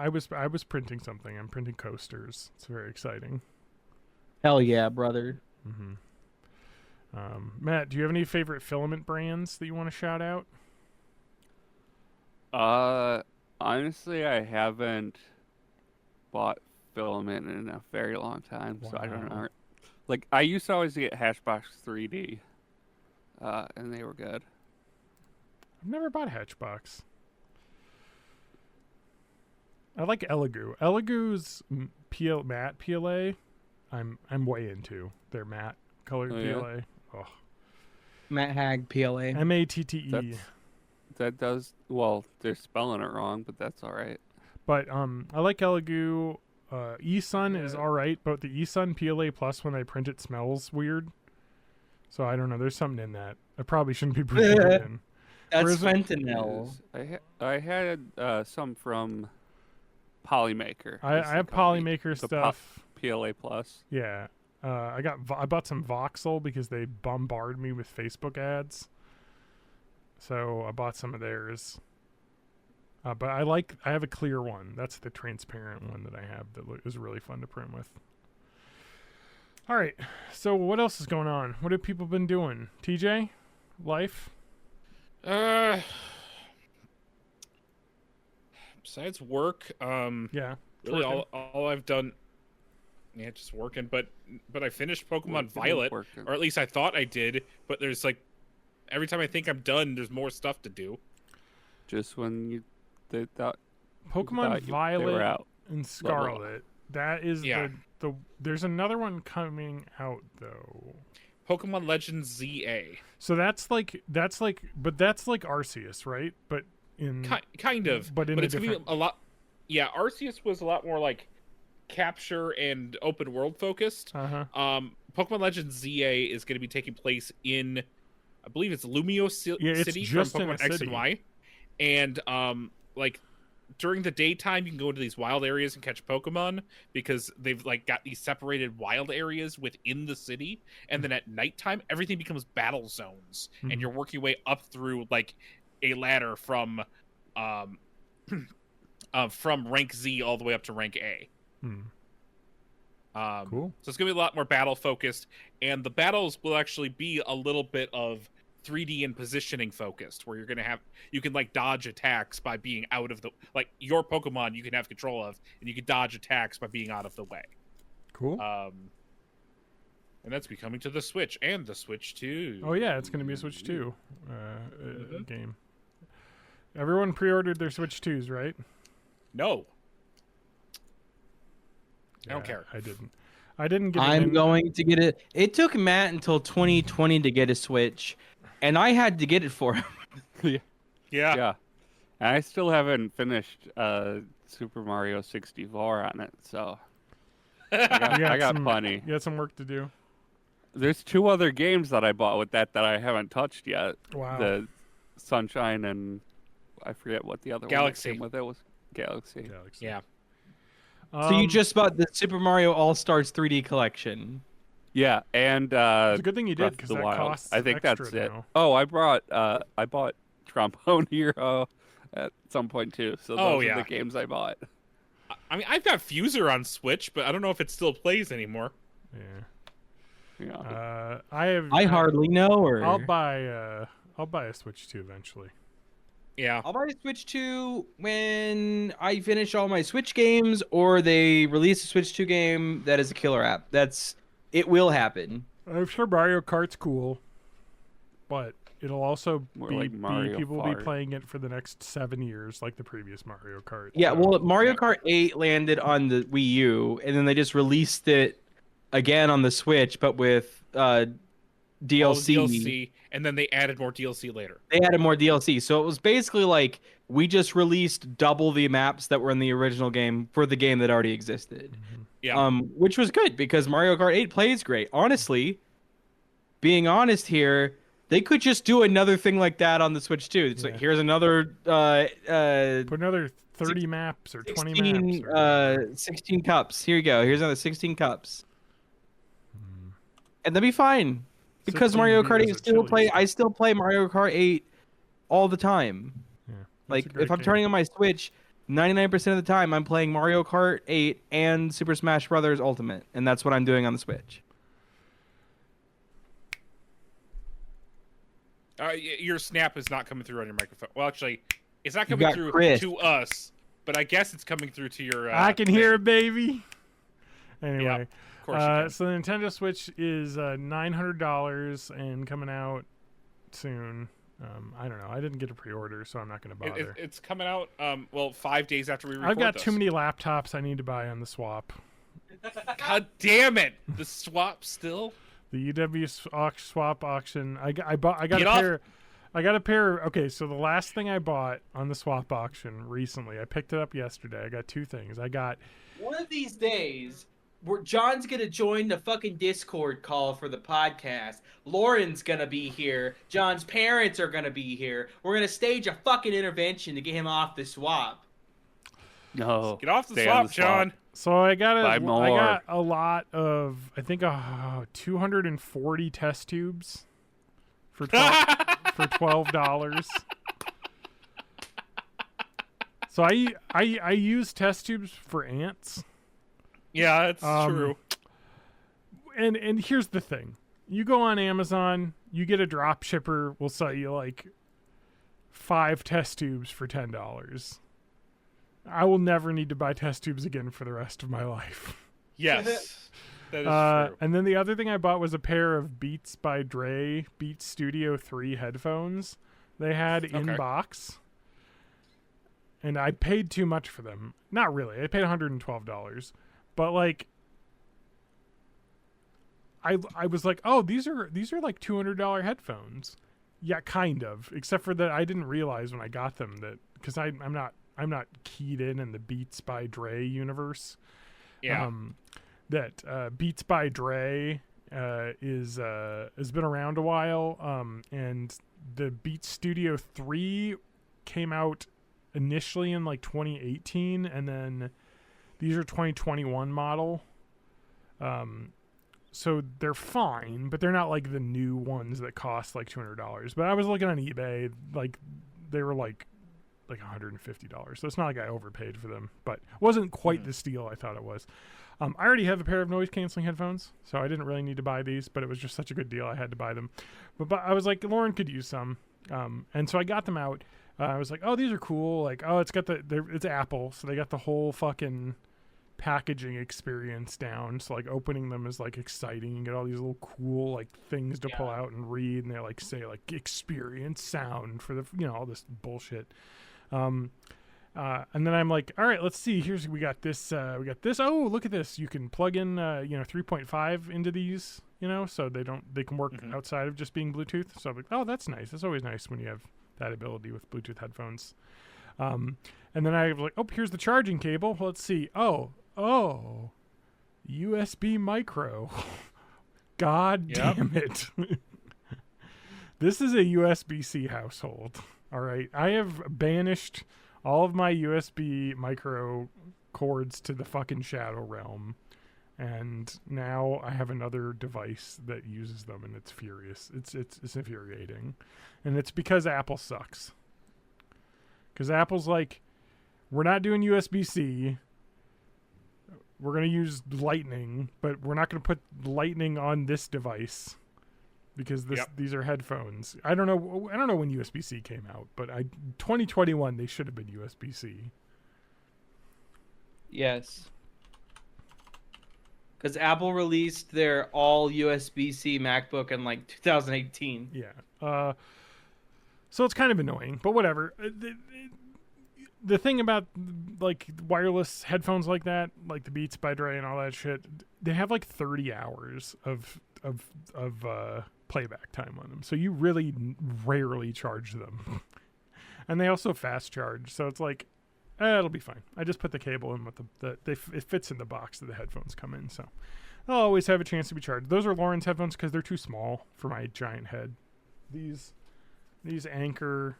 was printing something. I'm printing coasters. It's very exciting. Hell yeah, brother. Mm-hmm. Matt, do you have any favorite filament brands that you want to shout out? Honestly, I haven't bought filament in a very long time, so I don't know. Like, I used to always get Hatchbox 3D, and they were good. I've never bought Hatchbox. I like Elegoo. Elegoo's matte PLA, I'm way into. Their matte colored PLA. Oh. Matt Hag PLA. MATTE. That does well. They're spelling it wrong, but that's all right. But I like Elegoo. eSun is all right, but the eSun PLA Plus when I print it smells weird. So I don't know. There's something in that. I probably shouldn't be printing it in. That's Whereas fentanyl. I had some from Polymaker. I have Polymaker The stuff. PLA Plus. Yeah. I bought some Voxel because they bombard me with Facebook ads. So I bought some of theirs. But I have a clear one. That's the transparent one that I have that is really fun to print with. All right. So what else is going on? What have people been doing? TJ? Life? Besides work, Yeah. really all I've done, just working. But I finished Pokemon Violet, or at least I thought I did. But there's like, every time I think I'm done, there's more stuff to do. Just when they thought Pokemon they were Violet out. and Scarlet. That is the there's another one coming out though. Pokemon Legends ZA. So that's like Arceus, right? But in kind of, but it's gonna be a lot. Yeah, Arceus was a lot more like capture and open world focused. Pokemon Legends ZA is going to be taking place in, I believe it's Lumio City from Pokemon X and Y, and like during the daytime you can go into these wild areas and catch Pokemon because they've like got these separated wild areas within the city, and then at nighttime everything becomes battle zones, and you're working your way up through like a ladder from rank Z all the way up to rank A. Cool. So it's gonna be a lot more battle focused, and the battles will actually be a little bit of 3D and positioning focused, where you can like dodge attacks by being out of the, like your Pokemon you can have control of, and you can dodge attacks by being out of the way. Cool. And that's coming to the Switch and the Switch 2. Oh yeah, it's going to be a Switch 2 game. Everyone pre-ordered their Switch 2s, right? No. Yeah, I don't care. I didn't get it. I'm going to get it. It took Matt until 2020 to get a Switch, and I had to get it for him. Yeah. And I still haven't finished Super Mario 64 on it, so I got plenty. You got some work to do. There's 2 other games that I bought with that I haven't touched yet. Wow. The Sunshine and I forget what the other Galaxy. one came with. It was Galaxy. Yeah. So you just bought the Super Mario All-Stars 3D collection. Yeah, and it's a good thing you did because that Wild. costs I think extra that's it. now. Oh, I bought Trombone Hero at some point too. So those are the games I bought. I mean, I've got Fuser on Switch, but I don't know if it still plays anymore. Yeah. I hardly know her. I'll buy a Switch 2 eventually. Yeah. I'll buy a Switch 2 when I finish all my Switch games, or they release a Switch 2 game that is a killer app. It will happen. I'm sure Mario Kart's cool, but it'll also More be like Mario people will be Fart. playing it for the next 7 years, like the previous Mario Kart. Yeah, So- well, Mario Kart 8 landed on the Wii U, and then they just released it again on the Switch, but with All the DLC. DLC, and then they added more DLC later. They added more DLC, so it was basically like we just released double the maps that were in the original game for the game that already existed. Yeah. Which was good because Mario Kart 8 plays great. Honestly, being honest here, they could just do another thing like that on the Switch too. It's like here's another put another 30 maps or 20 maps. Or 16 cups. Here you go. Here's another 16 cups. And that'd be fine. Because 16 Mario Kart beers 8 at still Chili's. I still play Mario Kart 8 all the time. Yeah, that's Like a great if I'm game. turning on my Switch, 99% of the time I'm playing Mario Kart 8 and Super Smash Bros. Ultimate, and that's what I'm doing on the Switch. Your snap is not coming through on your microphone. Well, actually, it's not You coming got through Chris. to us, but I guess it's coming through to your. I can hear it, baby. Anyway, Of course you can. so the Nintendo Switch is $900 and coming out soon. I don't know. I didn't get a pre-order, so I'm not going to bother. It's coming out 5 days after we record I've got this. too many laptops I need to buy on the swap. God damn it! The swap still. The UW swap auction. I got Get a off. pair. I got a pair. Okay, so the last thing I bought on the swap auction recently, I picked it up yesterday. I got two things. I got One of these days, John's gonna join the fucking Discord call for the podcast. Lauren's gonna be here. John's parents are gonna be here. We're gonna stage a fucking intervention to get him off the swap. No. Get off the stay on swap, John. So I got Buy more. I got a lot of, I think 240 test tubes for $12. So I use test tubes for ants. Yeah, that's true. And here's the thing. You go on Amazon, you get a drop shipper will sell you like 5 test tubes for $10. I will never need to buy test tubes again for the rest of my life. Yes, that is true. And then the other thing I bought was a pair of Beats by Dre Beats Studio 3 headphones they had in box. And I paid too much for them. Not really. I paid $112. But like I was like, "Oh, these are like $200 headphones." Yeah, kind of. Except for that I didn't realize when I got them that cuz I'm not keyed in the Beats by Dre universe. Yeah. That Beats by Dre has been around a while, and the Beats Studio 3 came out initially in like 2018, and then these are 2021 model. So they're fine, but they're not like the new ones that cost like $200. But I was looking on eBay, like they were like $150. So it's not like I overpaid for them, but it wasn't quite the steal I thought it was. I already have a pair of noise canceling headphones, so I didn't really need to buy these, but it was just such a good deal I had to buy them. But I was like, Lauren could use some, and so I got them out. I was like, oh, these are cool. Like, oh, it's Apple, so they got the whole fucking packaging experience down. So like opening them is like exciting. You get all these little cool like things to pull out and read, and they like say like experience sound for the all this bullshit. And then I'm like, all right, let's see. We got this. Oh, look at this. You can plug in 3.5 into these. So they can work outside of just being Bluetooth. So I'm like, oh, that's nice. That's always nice when you have that ability with Bluetooth headphones. And then I was like, oh, here's the charging cable. Let's see. Oh, USB micro. God damn it. This is a USB-C household. All right. I have banished all of my USB micro cords to the fucking shadow realm. And now I have another device that uses them, and it's furious. It's infuriating. And it's because Apple sucks. Because Apple's like, we're not doing USB-C. we're gonna use lightning, but we're not gonna put lightning on this device because these are headphones. I don't know when USB-C came out, but 2021 they should have been USB-C. Yes. Because Apple released their all USB-C MacBook in like 2018. Yeah. So it's kind of annoying, but whatever. The thing about like wireless headphones like that, like the Beats by Dre and all that shit, they have like 30 hours of playback time on them. So you really rarely charge them. And they also fast charge. So it's like, it'll be fine. I just put the cable in with it fits in the box that the headphones come in. So I'll always have a chance to be charged. Those are Lauren's headphones because they're too small for my giant head. These Anchor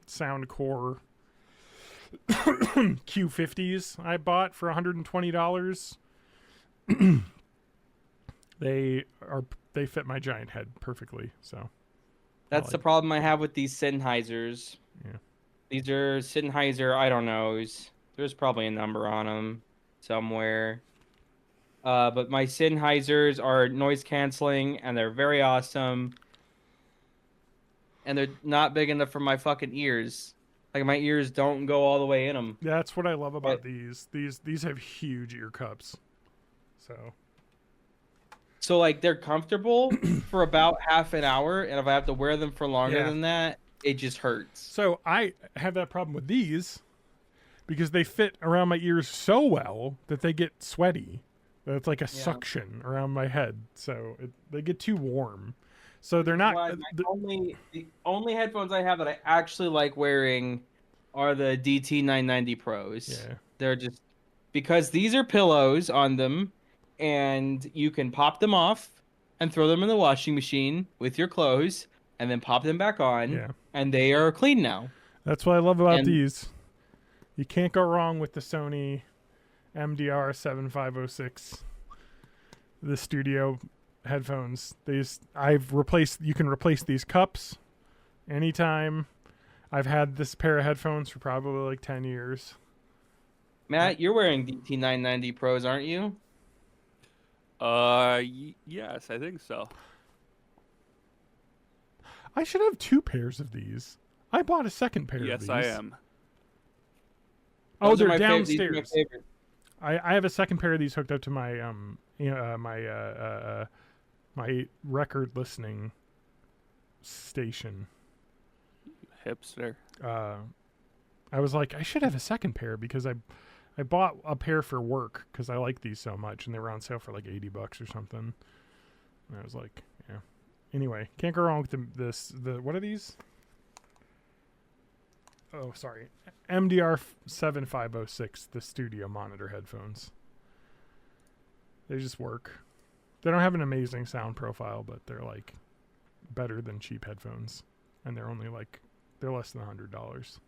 Soundcore Q50s I bought for $120. They fit my giant head perfectly. So that's the problem I have with these Sennheisers. Yeah. These are Sennheiser, I don't know. There's probably a number on them somewhere. But my Sennheisers are noise canceling, and they're very awesome. And they're not big enough for my fucking ears. Like, my ears don't go all the way in them. That's what I love about these. These have huge ear cups. So, like, they're comfortable for about half an hour, and if I have to wear them for longer than that, it just hurts. So I have that problem with these because they fit around my ears so well that they get sweaty. It's like a suction around my head. So they get too warm. So they're not... The only headphones I have that I actually like wearing are the DT990 Pros. Yeah. They're just... Because these are pillows on them, and you can pop them off and throw them in the washing machine with your clothes, and then pop them back on, and they are clean now. That's what I love about these. You can't go wrong with the Sony MDR 7506, the studio headphones. You can replace these cups anytime. I've had this pair of headphones for probably like 10 years. Matt, you're wearing DT990 Pros, aren't you? Yes, I think so. I should have 2 pairs of these. I bought a second pair of these. Yes, I am. Those they're are downstairs. These are my favorite. I have a second pair of these hooked up to my my record listening station. Hipster. I was like, I should have a second pair because I bought a pair for work because I like these so much, and they were on sale for like $80 or something. And I was like, yeah. Anyway, can't go wrong with what are these? Oh, sorry. MDR 7506, the studio monitor headphones. They just work. They don't have an amazing sound profile, but they're like better than cheap headphones. And they're only they're less than $100.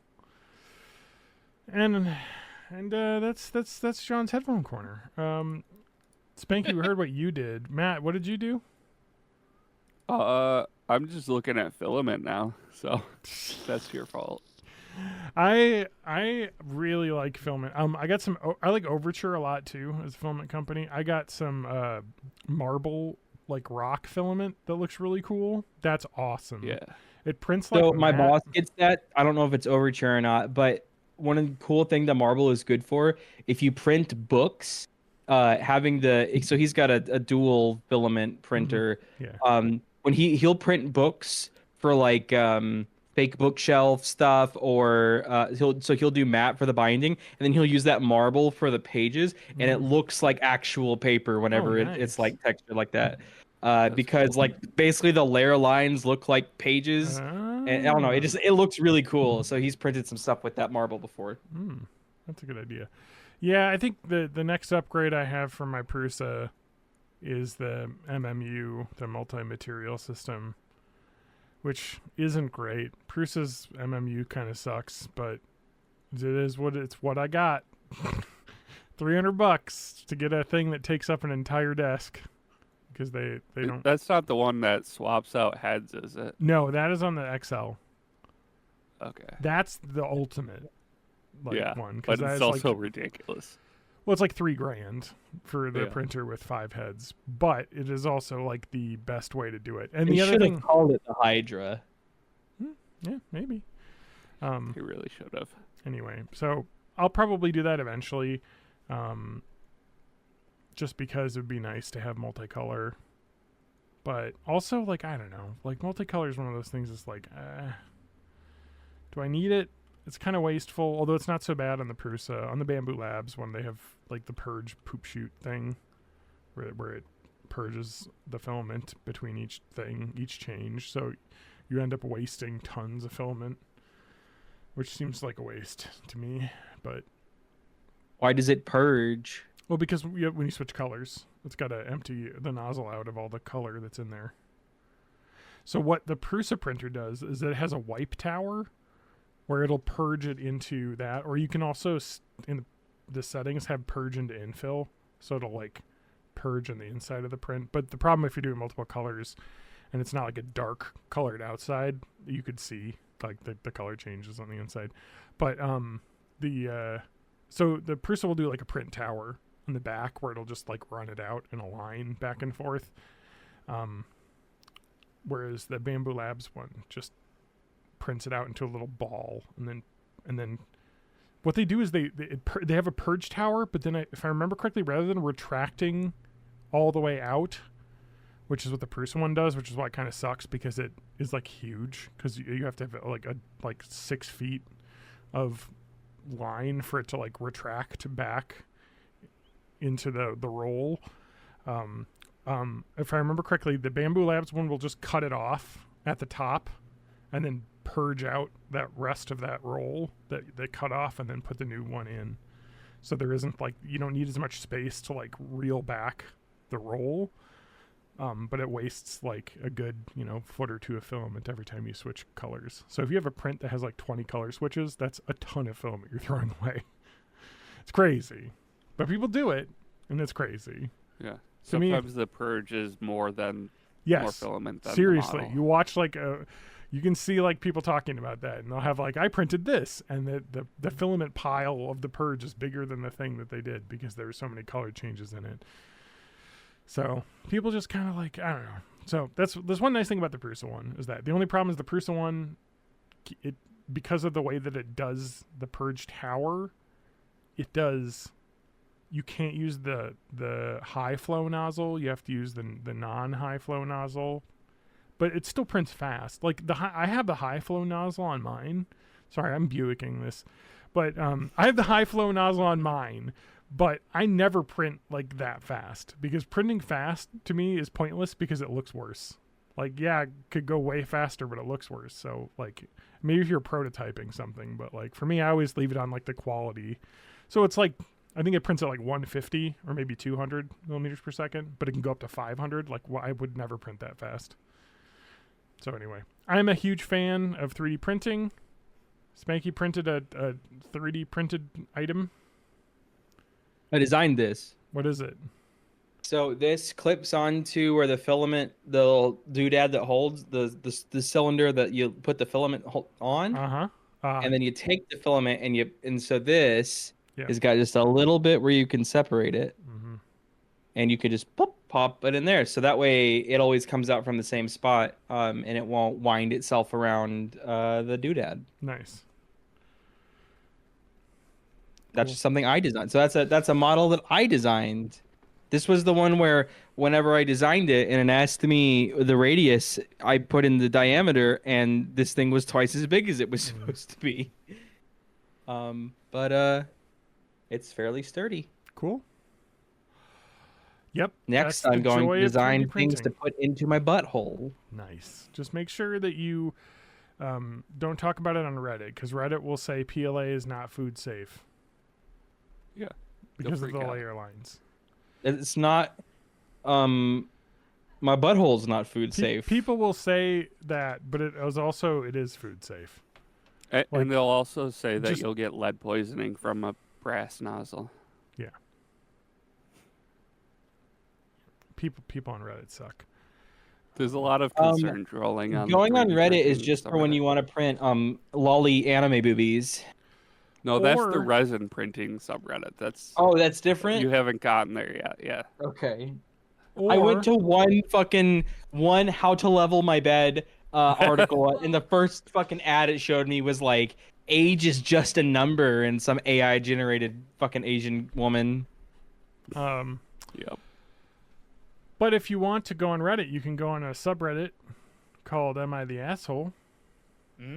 And that's John's headphone corner. Spanky, we heard what you did. Matt, what did you do? I'm just looking at filament now, so that's your fault. I really like filament. I got some. I like Overture a lot too as a filament company. I got some marble rock filament that looks really cool. That's awesome. Yeah, it prints so like my matte. boss gets that. I don't know if it's Overture or not, but one of the cool thing that marble is good for, if you print books, having so he's got a dual filament printer. Yeah. When he'll print books for fake bookshelf stuff, or he'll do matte for the binding, and then he'll use that marble for the pages, and it looks like actual paper whenever nice. it's like textured like that. Because cool. basically the layer lines look like pages, and I don't know, it looks really cool. So he's printed some stuff with that marble before. That's a good idea. Yeah, I think the next upgrade I have for my Prusa is the MMU, the multi-material system, which isn't great. Prusa's MMU kind of sucks, but it is what I got. $300 to get a thing that takes up an entire desk because they don't. That's not the one that swaps out heads, is it? No, that is on the XL. Okay. That's the ultimate one. But it's also ridiculous. Well, it's like $3,000 for the Yeah. printer with 5 heads, but it is also like the best way to do it. And They the other should thing, have called it the Hydra. yeah, maybe. He really should have. Anyway, so I'll probably do that eventually, just because it would be nice to have multicolor. But also, like, I don't know, like multicolor is one of those things that's like, do I need it? It's kind of wasteful, although it's not so bad on the Prusa. On the Bamboo Labs, when they have like the purge poop shoot thing, where it purges the filament between each change, so you end up wasting tons of filament, which seems like a waste to me. But Why does it purge? well, because when you switch colors, it's got to empty the nozzle out of all the color that's in there. So what the Prusa printer does is it has a wipe tower where it'll purge it into that, or you can also in the settings have purge into infill, so it'll like purge on the inside of the print. But the problem if you're doing multiple colors and it's not like a dark colored outside, you could see like the color changes on the inside. But so the Prusa will do like a print tower in the back where it'll just like run it out in a line back and forth, whereas the Bamboo Labs one just prints it out into a little ball, and then what they do is they have a purge tower, but then if I remember correctly, rather than retracting all the way out, which is what the Prusa one does, which is why it kind of sucks because it is like huge, because you have to have like 6 feet of line for it to like retract back into the roll. If I remember correctly, the Bamboo Labs one will just cut it off at the top and then purge out that rest of that roll that they cut off and then put the new one in. So there isn't like, you don't need as much space to like reel back the roll, but it wastes like a good, foot or two of filament every time you switch colors. So if you have a print that has like 20 color switches, that's a ton of filament you're throwing away. It's crazy, but people do it, and it's crazy. Yeah. To me, Sometimes the purge is more than yes, more filament than seriously. the model. You watch like you can see like people talking about that, and they'll have like, I printed this, and the filament pile of the purge is bigger than the thing that they did because there were so many color changes in it. So people just kind of like, I don't know. So there's one nice thing about the Prusa one is that the only problem is the Prusa one, it because of the way that it does the purge tower, you can't use the high flow nozzle. You have to use the non-high flow nozzle, but it still prints fast. Like I have the high flow nozzle on mine. Sorry, I'm Buicking this, but I have the high flow nozzle on mine, but I never print like that fast because printing fast to me is pointless because it looks worse. Like, yeah, it could go way faster, but it looks worse. So like maybe if you're prototyping something, but like for me, I always leave it on like the quality. So it's like, I think it prints at like 150 or maybe 200 millimeters per second, but it can go up to 500. Like, I would never print that fast. So anyway, I'm a huge fan of 3D printing. Spanky printed a 3D printed item. I designed this. What is it? So this clips onto where the filament, the little doodad that holds the cylinder that you put the filament on, and then you take the filament and so this has got just a little bit where you can separate it, and you could just pop it in there. So that way it always comes out from the same spot, and it won't wind itself around the doodad. Nice. That's just something I designed. So that's a model that I designed. This was the one where whenever I designed it and it asked me the radius, I put in the diameter, and this thing was twice as big as it was supposed to be. But it's fairly sturdy. Cool. Yep. Next, I'm going to design things to put into my butthole. Nice. Just make sure that you don't talk about it on Reddit, because Reddit will say PLA is not food safe. Yeah. Because of the layer lines. It's not. My butthole's not food safe. People will say that, but it is food safe. And they'll also say that you'll get lead poisoning from a brass nozzle. Yeah. People on Reddit suck. There's a lot of concerns rolling on. Going on Reddit is just for when you want to print lolly anime boobies. No, that's the Or- resin printing subreddit. That's Oh, that's different. you haven't gotten there yet. Yeah. Okay. Or, I went to one how to level my bed article, and the first fucking ad it showed me was like age is just a number, and some AI generated fucking Asian woman. Yep. But if you want to go on Reddit, you can go on a subreddit called "Am I the Asshole?"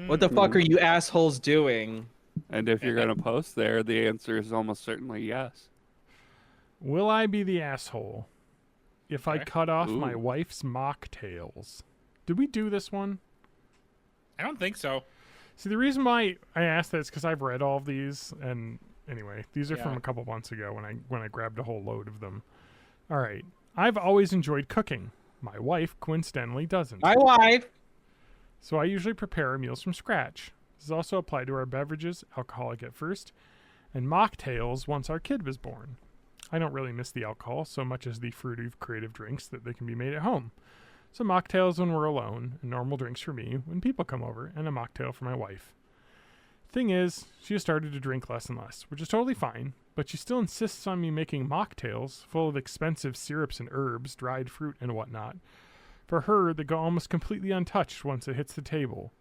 What the fuck are you assholes doing? And if you're gonna post there, the answer is almost certainly yes. Will I be the asshole if I Okay. cut off my Ooh. wife's mocktails? Did we do this one? I don't think so. See, the reason why I asked that is because I've read all of these, and anyway, these are from Yeah. a couple months ago when I grabbed a whole load of them. All right, I've always enjoyed cooking. My wife coincidentally doesn't. My wife. So I usually prepare our meals from scratch. This is also applied to our beverages, alcoholic at first, and mocktails once our kid was born. I don't really miss the alcohol so much as the fruity creative drinks that they can be made at home. So mocktails when we're alone, and normal drinks for me when people come over, and a mocktail for my wife. Thing is, she has started to drink less and less, which is totally fine, but she still insists on me making mocktails full of expensive syrups and herbs, dried fruit, and whatnot. For her, they go almost completely untouched once it hits the table.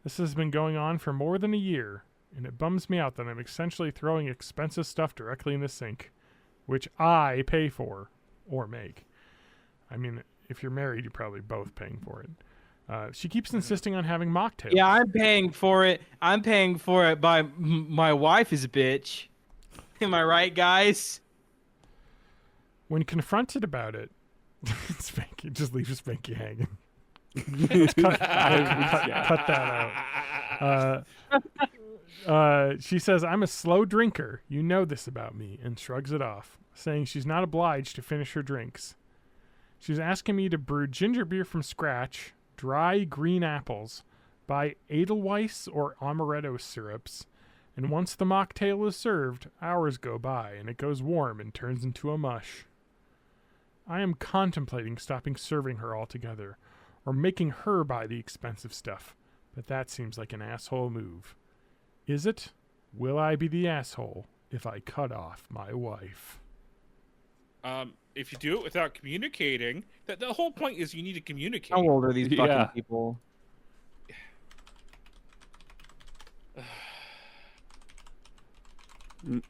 This has been going on for more than a year, and it bums me out that I'm essentially throwing expensive stuff directly in the sink, which I pay for, or make. I mean, if you're married, you're probably both paying for it. She keeps insisting on having mocktails. Yeah, I'm paying for it. I'm paying for it by my wife is a bitch. Am I right, guys? When confronted about it, Spanky just leaves Spanky hanging. cut that out. She says, I'm a slow drinker. You know this about me, and shrugs it off, saying she's not obliged to finish her drinks. She's asking me to brew ginger beer from scratch, dry green apples, buy Edelweiss or amaretto syrups, and once the mocktail is served, hours go by and it goes warm and turns into a mush. I am contemplating stopping serving her altogether, or making her buy the expensive stuff, but that seems like an asshole move. Is it? Will I be the asshole if I cut off my wife? If you do it without communicating, the whole point is you need to communicate. How old are these fucking Yeah. people?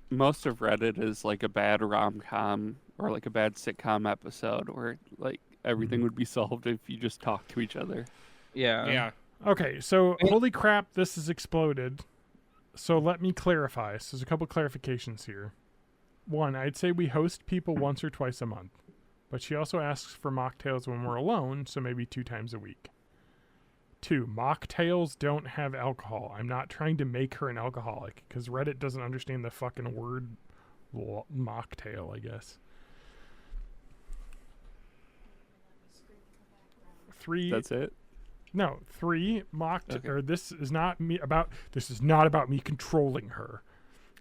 Most of Reddit is like a bad rom-com or like a bad sitcom episode where like everything would be solved if you just talk to each other. Yeah. Yeah. Okay, so holy crap, this has exploded. So let me clarify. So there's a couple clarifications here. One, I'd say we host people once or twice a month, but she also asks for mocktails when we're alone, so maybe 2 times a week. 2, mocktails don't have alcohol. I'm not trying to make her an alcoholic, because Reddit doesn't understand the fucking word mocktail, I guess. 3, That's it. no, 3 Okay. or this is not about me controlling her.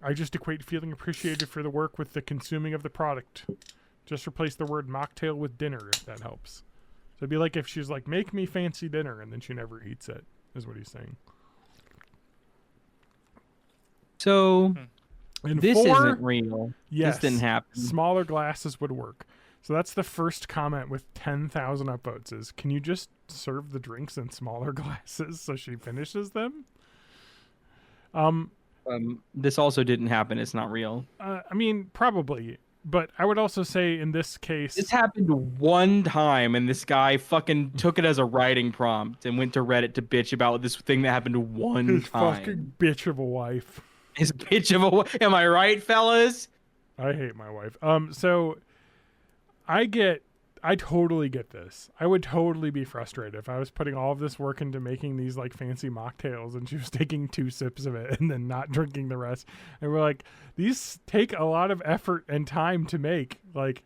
I just equate feeling appreciated for the work with the consuming of the product. Just replace the word mocktail with dinner if that helps. So it'd be like if she's like, make me fancy dinner, and then she never eats it, is what he's saying. So And this 4, isn't real. yes, This didn't happen. smaller glasses would work. So that's the first comment with 10,000 upvotes is, can you just serve the drinks in smaller glasses so she finishes them? This also didn't happen. It's not real. I mean, probably. But I would also say in this case... This happened one time, and this guy fucking took it as a writing prompt and went to Reddit to bitch about this thing that happened one his time. fucking bitch of a wife. His bitch of a... Am I right, fellas? I hate my wife. So I totally get this. I would totally be frustrated if I was putting all of this work into making these like fancy mocktails and she was taking 2 sips of it and then not drinking the rest. And we're like, these take a lot of effort and time to make. Like,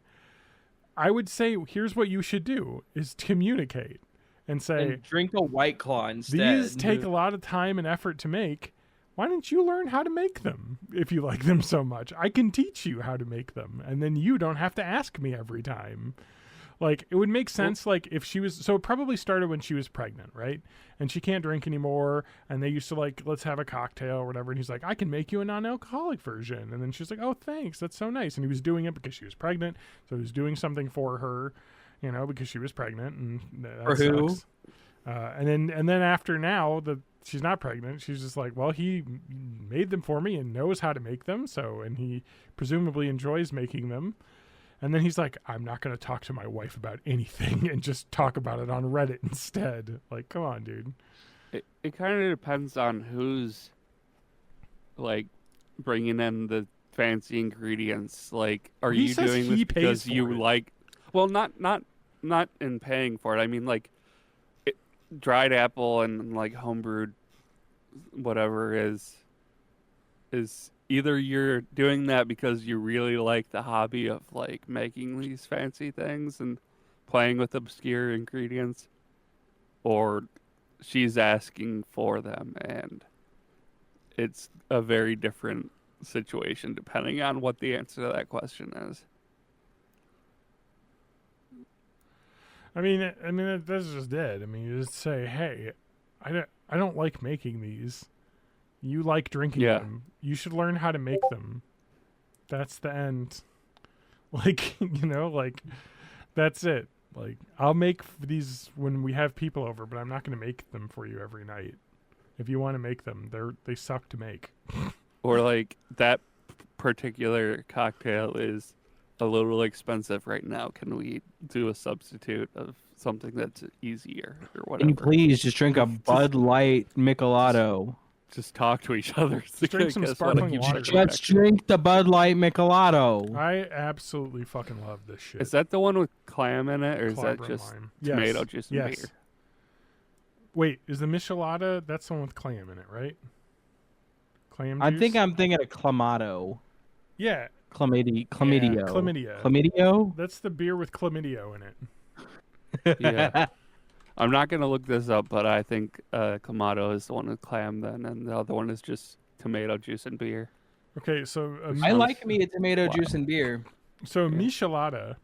I would say, here's what you should do is communicate and say, And drink a White Claw instead. these take a lot of time and effort to make. Why don't you learn how to make them if you like them so much? I can teach you how to make them, and then you don't have to ask me every time. Like, it would make sense, like, if she was... So it probably started when she was pregnant, right? And she can't drink anymore, and they used to, like, let's have a cocktail or whatever, and he's like, I can make you a non-alcoholic version. And then she's like, oh, thanks, that's so nice. And he was doing it because she was pregnant, so he was doing something for her, you know, because she was pregnant, and that For who? sucks. And then after now, she's not pregnant, she's just like, well, he made them for me and knows how to make them, so, and he presumably enjoys making them. And then he's like, I'm not going to talk to my wife about anything and just talk about it on Reddit instead. Like, come on, dude. It kind of depends on who's, like, bringing in the fancy ingredients. Like, are He you says doing he this pays because for you it. like... Well, not in paying for it. I mean, like, dried apple and, like, homebrewed whatever is either you're doing that because you really like the hobby of, like, making these fancy things and playing with obscure ingredients, or she's asking for them, and it's a very different situation depending on what the answer to that question is. I mean, that's just it. I mean, you just say, hey, I don't like making these. You like drinking Yeah. them. You should learn how to make them. That's the end. Like, you know, like, that's it. Like, I'll make these when we have people over, but I'm not going to make them for you every night. If you want to make them, they suck to make. Or, like, that particular cocktail is a little expensive right now. Can we do a substitute of something that's easier or whatever? Can you please just drink a Bud Light Michelado? Just talk to each other. Just drink some Guess what? sparkling water. Let's drink the Bud Light Michelado. I absolutely fucking love this shit. Is that the one with clam in it, or is Clobber that just lime. tomato Yes. juice and Yes. beer? Wait, is the Michelada, that's the one with clam in it, right? Clam I juice? think I'm thinking of Clamato. Yeah, Chlamydia. chlamydia. Chlamydio? That's the beer with chlamydio in it. Yeah. I'm not going to look this up, but I think Clamato is the one with clam then, and the other one is just tomato juice and beer. Okay, so I like me a tomato juice and beer. so Michelada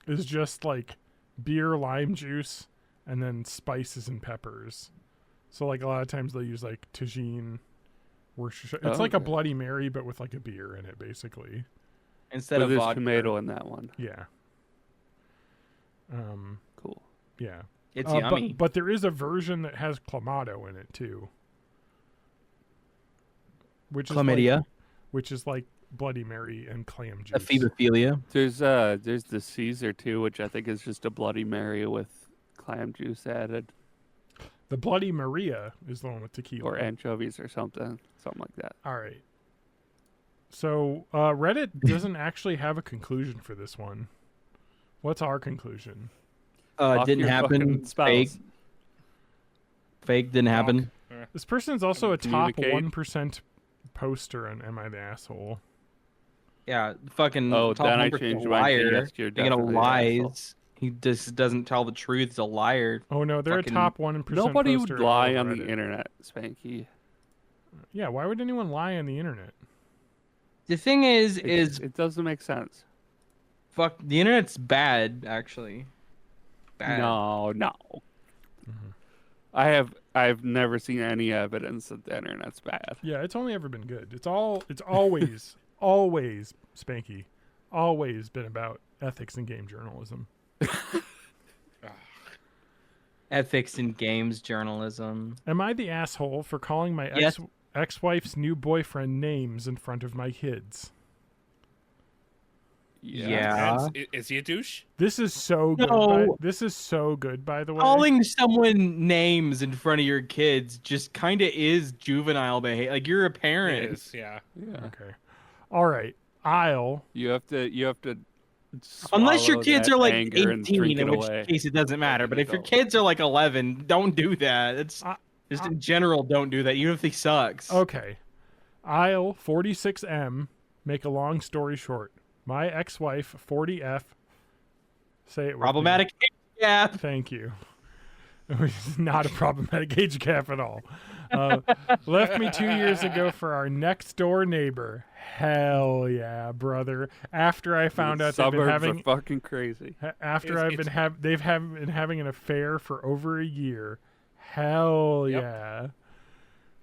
is just like beer, lime juice, and then spices and peppers. So like a lot of times they'll use like tagine, Worcestershire. It's like a okay. Bloody Mary, but with like a beer in it, basically. Instead But of there's vodka. tomato in that one. Yeah. Cool. Yeah. It's yummy. But there is a version that has clamato in it too. Which is Chlamydia. like, which is like Bloody Mary and clam A juice. phebophilia. There's the Caesar too, which I think is just a Bloody Mary with clam juice added, The Bloody Maria is the one with tequila. or anchovies or something like that. All right. So Reddit doesn't actually have a conclusion for this one. What's our conclusion? Fuck Didn't your happen. fucking spouse. Fake. Fake didn't happen. This person's also a top Communicate. 1% poster on Am I the Asshole? Yeah, fucking. Oh, top then I 1% changed mine to liar. yes, you're Thinking of definitely an asshole. lies. He just doesn't tell the truth. He's a liar. Oh no, they're Fucking- a top 1% Nobody poster would lie on Reddit. the internet, Spanky. Yeah, why would anyone lie on the internet? The thing is It doesn't make sense. fuck. The internet's bad, actually. Bad. No. I've never seen any evidence that the internet's bad. Yeah, it's only ever been good. It's always always Spanky, always been about ethics in game journalism. Ethics in games journalism. Am I the asshole for calling my Yes. ex-wife's new boyfriend names in front of my kids? Yeah. Is he a douche? This is so good. No. This is so good, by the way. Calling someone names in front of your kids just kind of is juvenile behavior. Like, you're a It parent. is, yeah. Yeah. Okay. All right. I'll. You have to Unless your swallow kids that are like anger and 18, drink in it which away. case it doesn't matter. But if your Go. kids are like 11, don't do that. It's just in general, don't do that, even if he sucks. Okay. I'll 46M. Make a long story short. My ex-wife 40F. Say it with me. Problematic. Yeah. Thank you. Not a problematic age gap at all. Left me 2 years ago for our next door neighbor. Hell yeah, brother. After I found out they've been Suburbs having are fucking crazy. after I've been they've been having an affair for over a year. Hell Yep. yeah.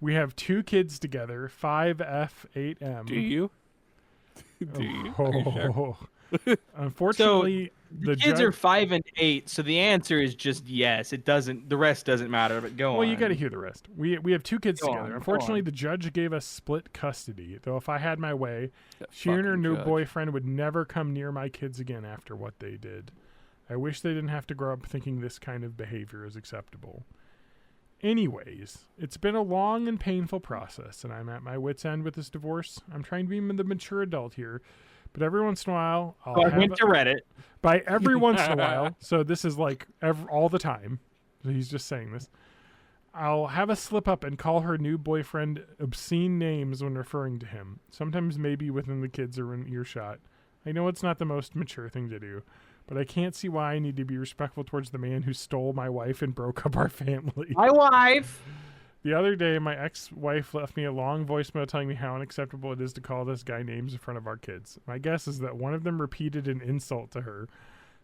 We have 2 kids together, 5F, 8M. Do you? Do you? Are you sure? Unfortunately, The kids are 5 and 8, so the answer is just yes. It doesn't. The rest doesn't matter. But go on. Well, you got to hear the rest. We have 2 kids Go together. on, go Unfortunately, on. the judge gave us split custody. Though if I had my way, That she and her fucking new judge. boyfriend would never come near my kids again after what they did. I wish they didn't have to grow up thinking this kind of behavior is acceptable. Anyways, it's been a long and painful process, and I'm at my wit's end with this divorce. I'm trying to be the mature adult here, but every once in a while, I went to Reddit. by every once in a while, so this is like all the time. So he's just saying this. I'll have a slip up and call her new boyfriend obscene names when referring to him. Sometimes maybe within the kids are in earshot. I know it's not the most mature thing to do, but I can't see why I need to be respectful towards the man who stole my wife and broke up our family. My wife. The other day, my ex-wife left me a long voicemail telling me how unacceptable it is to call this guy names in front of our kids. My guess is that one of them repeated an insult to her.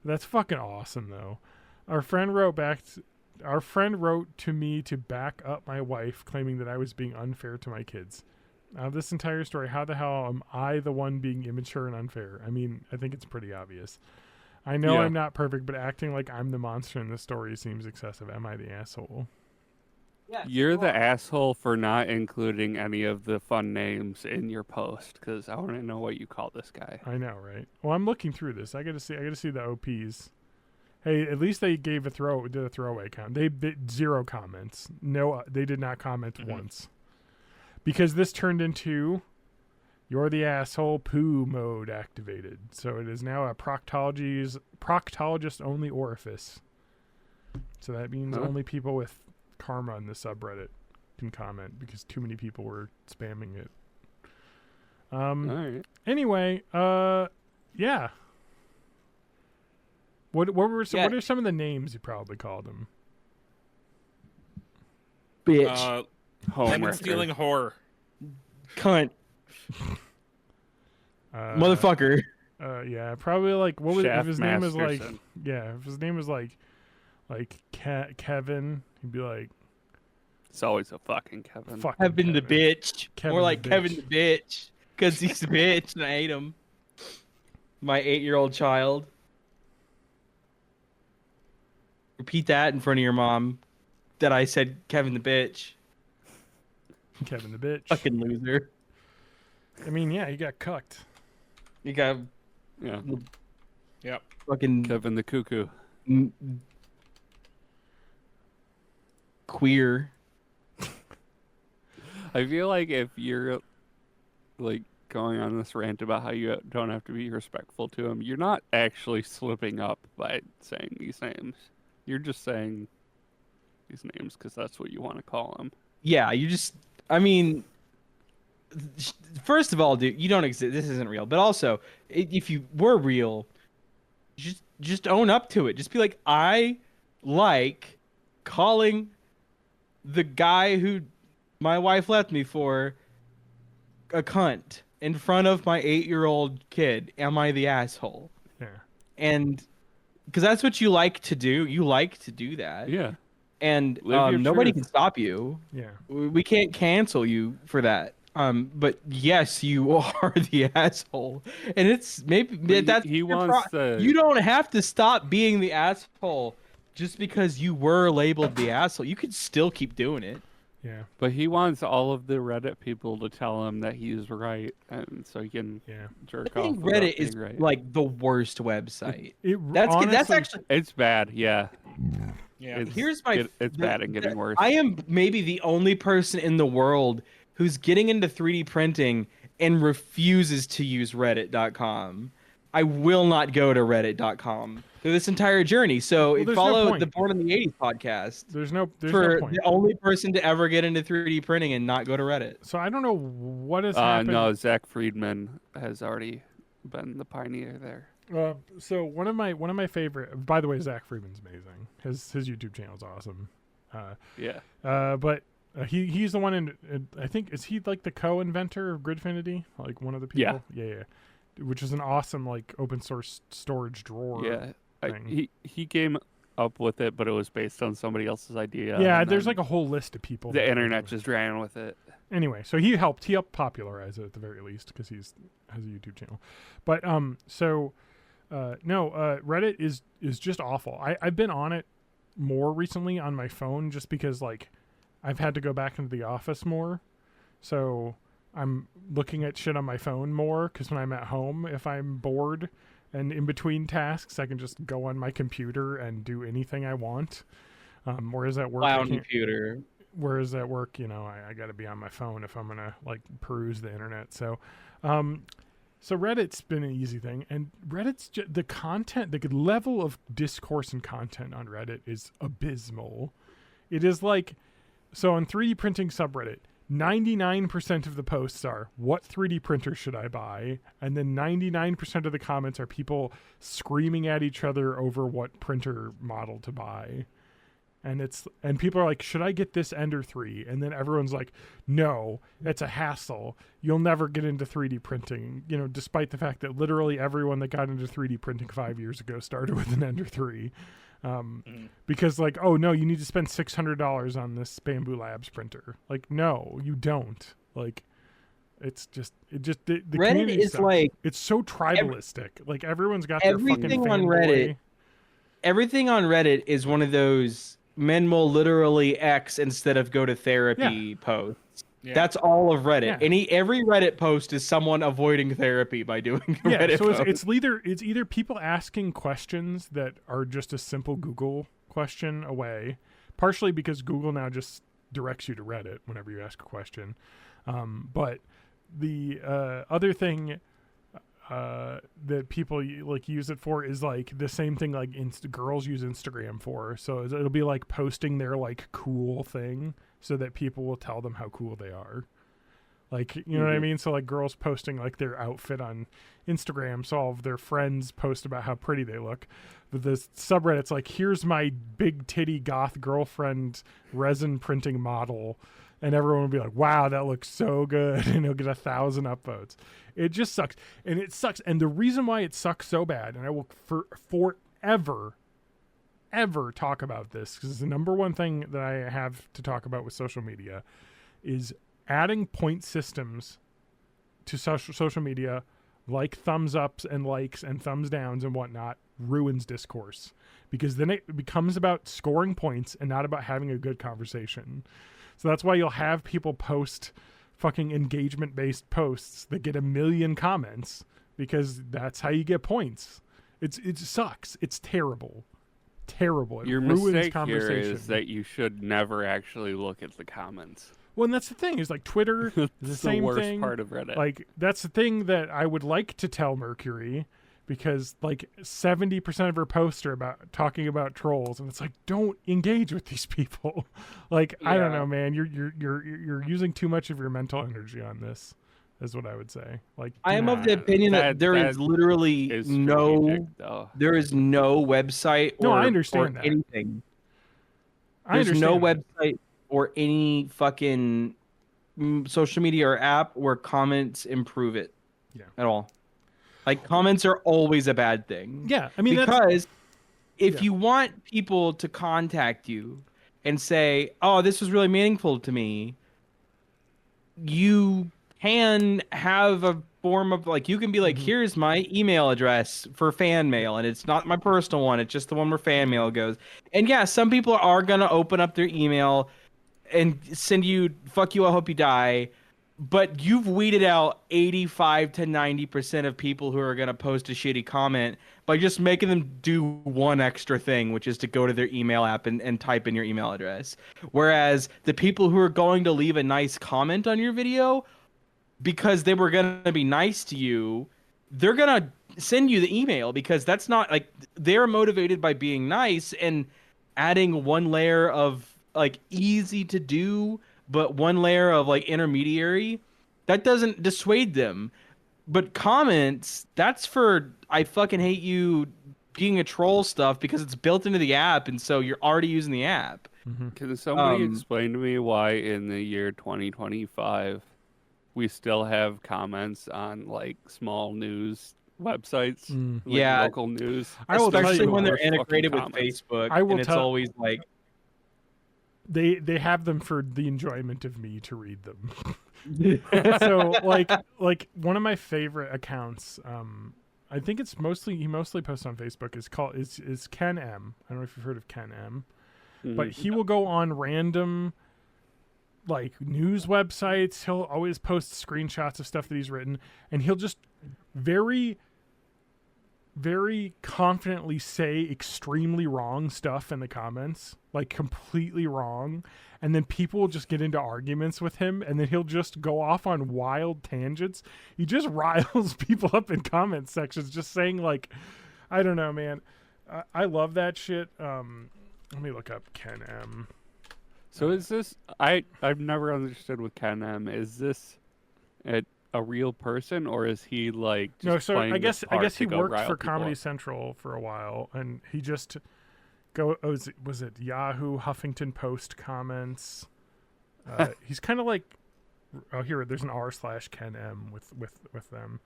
That's fucking awesome, though. Our friend wrote to me to back up my wife, claiming that I was being unfair to my kids. Out of this entire story, how the hell am I the one being immature and unfair? I mean, I think it's pretty obvious. I know Yeah. I'm not perfect, but acting like I'm the monster in this story seems excessive. Am I the asshole? You're the asshole for not including any of the fun names in your post because I want to know what you call this guy. I know, right? Well, I'm looking through this. I got to see the OPs. Hey, at least they did a throwaway count. They did 0 comments. No, they did not comment once. Because this turned into you're the asshole poo mode activated. So it is now a proctologist only orifice. So that means only people with karma in the subreddit can comment because too many people were spamming it. All right. Anyway, yeah. What are some of the names you probably called him? Bitch. Lemon stealing whore. Cunt. Motherfucker. Yeah, probably like what was if Shaft his name was like Masterson. if his name was like Kevin, he'd be like It's always a fucking Kevin. fuck Kevin the bitch. Kevin More the like Kevin bitch. the bitch. Because he's a bitch and I hate him. My 8-year-old child. Repeat that in front of your mom. That I said Kevin the bitch. Kevin the bitch. Fucking loser. I mean, yeah, he got cucked. You got Yeah. Yep. fucking Kevin the cuckoo. Queer. I feel like if you're like going on this rant about how you don't have to be respectful to him, you're not actually slipping up by saying these names. You're just saying these names because that's what you want to call them. Yeah, you just. I mean, first of all, dude, you don't exist. This isn't real. But also, if you were real, just own up to it. Just be like, I like calling the guy who my wife left me for a cunt in front of my 8-year-old kid. Am I the asshole? Yeah. And because that's what you like to do. You like to do that. Yeah. And Live your nobody truth. can stop you. Yeah. We can't cancel you for that. But yes, you are the asshole, and it's maybe But that's he your wants the- You don't have to stop being the asshole just because you were labeled the asshole. You could still keep doing it. Yeah. But he wants all of the Reddit people to tell him that he's right, and so he can Yeah. jerk I off. think without Reddit is being right. like the worst website. That's honestly, actually. It's bad. Yeah. Yeah. It's, Here's my. it's bad and getting worse. I am maybe the only person in the world who's getting into 3D printing and refuses to use Reddit.com. I will not go to Reddit.com through this entire journey. So Well, there's no follow point. the Born in the 80s podcast There's no for point. the only person to ever get into 3D printing and not go to Reddit. So I don't know what has happened. No, Zach Friedman has already been the pioneer there. So one of my favorite. By the way, Zach Freeman's amazing. His YouTube channel is awesome. Yeah. But he's the one in I think is he like the co-inventor of Gridfinity, like one of the people. Yeah. Which is an awesome like open source storage drawer. Yeah. Thing. He came up with it, but it was based on somebody else's idea. Yeah, there's like a whole list of people. The internet just ran with it. Anyway, so he helped popularize it at the very least because has a YouTube channel. But Reddit is just awful. I've been on it more recently on my phone just because like I've had to go back into the office more. So I'm looking at shit on my phone more because when I'm at home, if I'm bored and in between tasks, I can just go on my computer and do anything I want. Whereas at work, Whereas at work, I got to be on my phone if I'm gonna like peruse the internet. So Reddit's been an easy thing, and Reddit's the content, the level of discourse and content on Reddit is abysmal. It is like, so on 3D printing subreddit, 99% of the posts are, what 3D printer should I buy? And then 99% of the comments are people screaming at each other over what printer model to buy. And people are like, should I get this Ender 3? And then everyone's like, no, that's a hassle. You'll never get into 3D printing, despite the fact that literally everyone that got into 3D printing 5 years ago started with an Ender 3. Because like, oh no, you need to spend $600 on this Bamboo Labs printer. Like, no, you don't. Like, the Reddit is sucks. like, it's so tribalistic. Like everyone's got their fucking everything on fanboy. Reddit. Everything on Reddit is one of those men will literally X instead of go to therapy posts. Yeah. That's all of Reddit. Yeah. Every Reddit post is someone avoiding therapy by doing Reddit so posts. It's either people asking questions that are just a simple Google question away, partially because Google now just directs you to Reddit whenever you ask a question. But the other thing that people like use it for is like the same thing like girls use Instagram for. So it'll be like posting their like cool thing so that people will tell them how cool they are. Like, you know what I mean? So like girls posting like their outfit on Instagram, so all of their friends post about how pretty they look. But this subreddit's like, here's my big titty goth girlfriend resin printing model. And everyone will be like, wow, that looks so good. And it'll get 1,000 upvotes. It just sucks. And it sucks. And the reason why it sucks so bad, and I will forever talk about this, because the number one thing that I have to talk about with social media is adding point systems to social media, like thumbs ups and likes and thumbs downs and whatnot, ruins discourse. Because then it becomes about scoring points and not about having a good conversation. So that's why you'll have people post fucking engagement-based posts that get 1 million comments, because that's how you get points. It sucks. It's terrible. Terrible. It Your ruins mistake conversation. here is that you should never actually look at the comments. Well, and that's the thing, is like Twitter is the same worst thing. part of Reddit. Like, that's the thing that I would like to tell Mercury, because like 70% of her posts are about talking about trolls, and it's like, don't engage with these people. Like, yeah. I don't know, man. You're using too much of your mental energy on this, is what I would say. Like, I am of the opinion that there is literally no website or, I understand that. Anything. There's no website or any fucking social media or app where comments improve it at all. Like, comments are always a bad thing. Yeah, I mean, because if you want people to contact you and say, "Oh, this was really meaningful to me," you can have a form of like, you can be like, "Here's my email address for fan mail," and it's not my personal one; it's just the one where fan mail goes. And yeah, some people are gonna open up their email and send you "fuck you, I hope you die." But you've weeded out 85 to 90% of people who are going to post a shitty comment by just making them do one extra thing, which is to go to their email app and type in your email address. Whereas the people who are going to leave a nice comment on your video, because they were going to be nice to you, they're going to send you the email, because that's not like, they're motivated by being nice, and adding one layer of like easy to do but one layer of like intermediary, that doesn't dissuade them. But comments, that's for I fucking hate you being a troll stuff because it's built into the app, and so you're already using the app. Can somebody explain to me why in the year 2025 we still have comments on like small news websites, like Yeah. local news, I will tell Especially you when they're Fucking integrated with comments. Facebook, I will and it's tell- always like, They have them for the enjoyment of me to read them. So like one of my favorite accounts, I think it's he mostly posts on Facebook, is Ken M. I don't know if you've heard of Ken M. But he will go on random like news websites. He'll always post screenshots of stuff that he's written, and he'll just very, very confidently say extremely wrong stuff in the comments, like completely wrong. And then people will just get into arguments with him, and then he'll just go off on wild tangents. He just riles people up in comment sections, just saying like, I don't know, man. I love that shit. Let me look up Ken M. So is this? I've never understood with Ken M. Is this a real person, or is he like just No, so playing I this guess part he to go worked rile for people Comedy up? Central for a while, and he just was it Yahoo, Huffington Post comments. He's kind of like, there's an r/Ken M with them.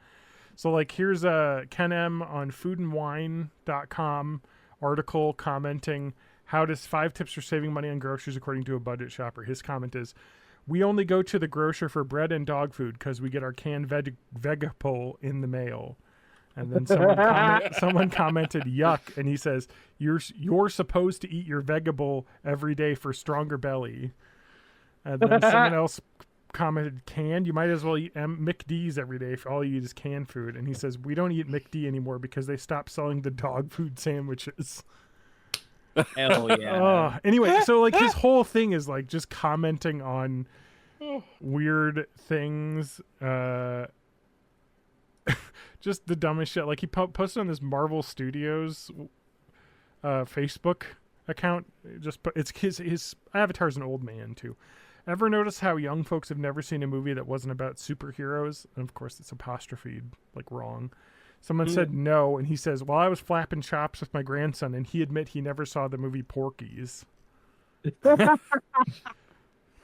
So like here's Ken M on foodandwine.com article commenting, how does 5 tips for saving money on groceries according to a budget shopper. His comment is, we only go to the grocer for bread and dog food because we get our canned Vegapol in the mail. And then someone commented, yuck, and he says, you're supposed to eat your Vegapol every day for stronger belly. And then someone else commented, canned, you might as well eat McD's every day if all you eat is canned food. And he says, we don't eat McD anymore because they stopped selling the dog food sandwiches. hell yeah. Anyway, so like his whole thing is like just commenting on weird things, just the dumbest shit. Like he posted on this Marvel Studios Facebook account. It's his avatar's an old man too. Ever notice how young folks have never seen a movie that wasn't about superheroes? And of course, it's apostrophed like wrong. Someone said no, and he says, well, I was flapping chops with my grandson, and he admit he never saw the movie Porky's. But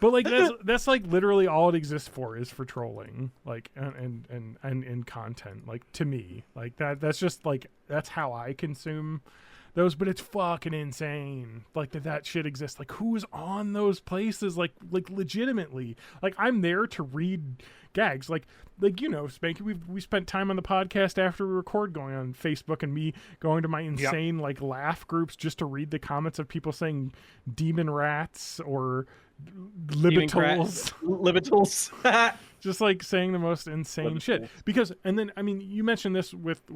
like that's like literally all it exists for, is for trolling, like and content. Like to me, like that's just like that's how I consume those. But it's fucking insane, like that shit exists. Like who's on those places? Like legitimately, like I'm there to read gags. Like you know, Spanky, we spent time on the podcast after we record going on Facebook, and me going to my insane like laugh groups just to read the comments of people saying demon rats or libitals. Just like saying the most insane shit. Because, and then I mean, you mentioned this with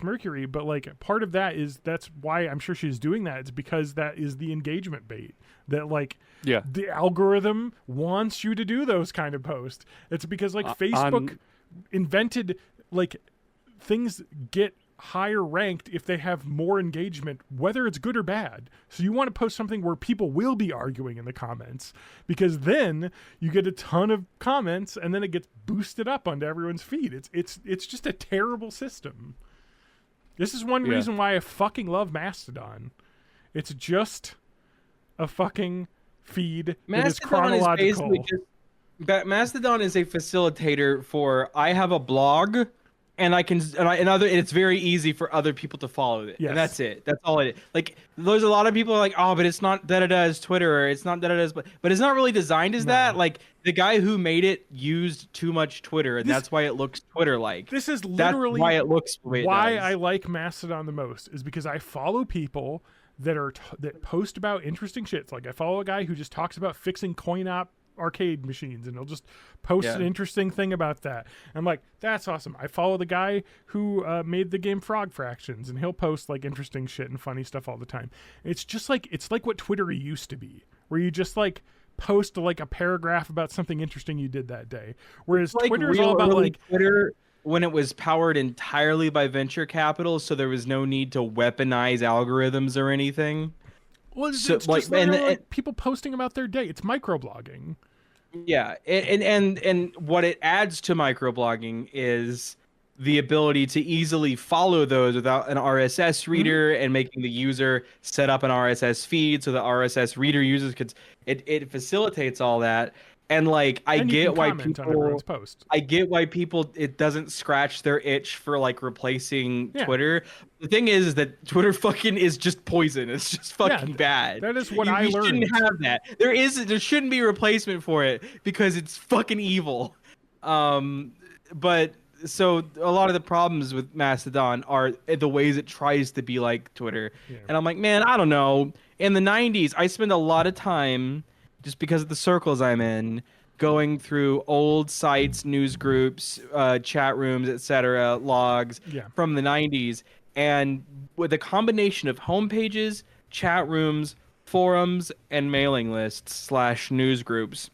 Mercury, but like part of that is, that's why I'm sure she's doing that. It's because that is the engagement bait, that like the algorithm wants you to do those kind of posts. It's because like Facebook invented, like, things get higher ranked if they have more engagement, whether it's good or bad. So you want to post something where people will be arguing in the comments, because then you get a ton of comments and then it gets boosted up onto everyone's feed. It's just a terrible system. This is one reason why I fucking love Mastodon. It's just a fucking feed that is chronological. Mastodon is a facilitator for, I have a blog, and it's very easy for other people to follow it. Yes. And that's it. That's all it is. Like, there's a lot of people are like, oh, but it's not da-da-da as Twitter, or it's not da-da-da as, but it's not really designed as that. Like, the guy who made it used too much Twitter, and that's why it looks Twitter-like. This is literally why it looks the way it why does. I like Mastodon the most, is because I follow people that that post about interesting shit. Like, I follow a guy who just talks about fixing coin-op arcade machines, and he'll just post an interesting thing about that. I'm like, that's awesome. I follow the guy who made the game Frog Fractions, and he'll post like interesting shit and funny stuff all the time. It's just like, it's like what Twitter used to be, where you just like post like a paragraph about something interesting you did that day. Whereas Like Twitter is all about like Twitter, when it was powered entirely by venture capital, so there was no need to weaponize algorithms or anything. Well, it's So, just like, literally like people posting about their day. It's microblogging. Yeah, and what it adds to microblogging is the ability to easily follow those without an RSS reader and making the user set up an RSS feed so the RSS reader users could it facilitates all that. And like I And you get can why comment on everyone's people post. I get why people it doesn't scratch their itch for like replacing Yeah. Twitter. The thing is that Twitter fucking is just poison. It's just fucking bad. That is what you, I you learned. shouldn't have that. There shouldn't be a replacement for it because it's fucking evil. But so a lot of the problems with Mastodon are the ways it tries to be like Twitter. Yeah. And I'm like, man, I don't know. In the 90s, I spent a lot of time just because of the circles I'm in going through old sites, news groups, chat rooms, etc., logs from the 90s. And with a combination of homepages, chat rooms, forums, and mailing lists / news groups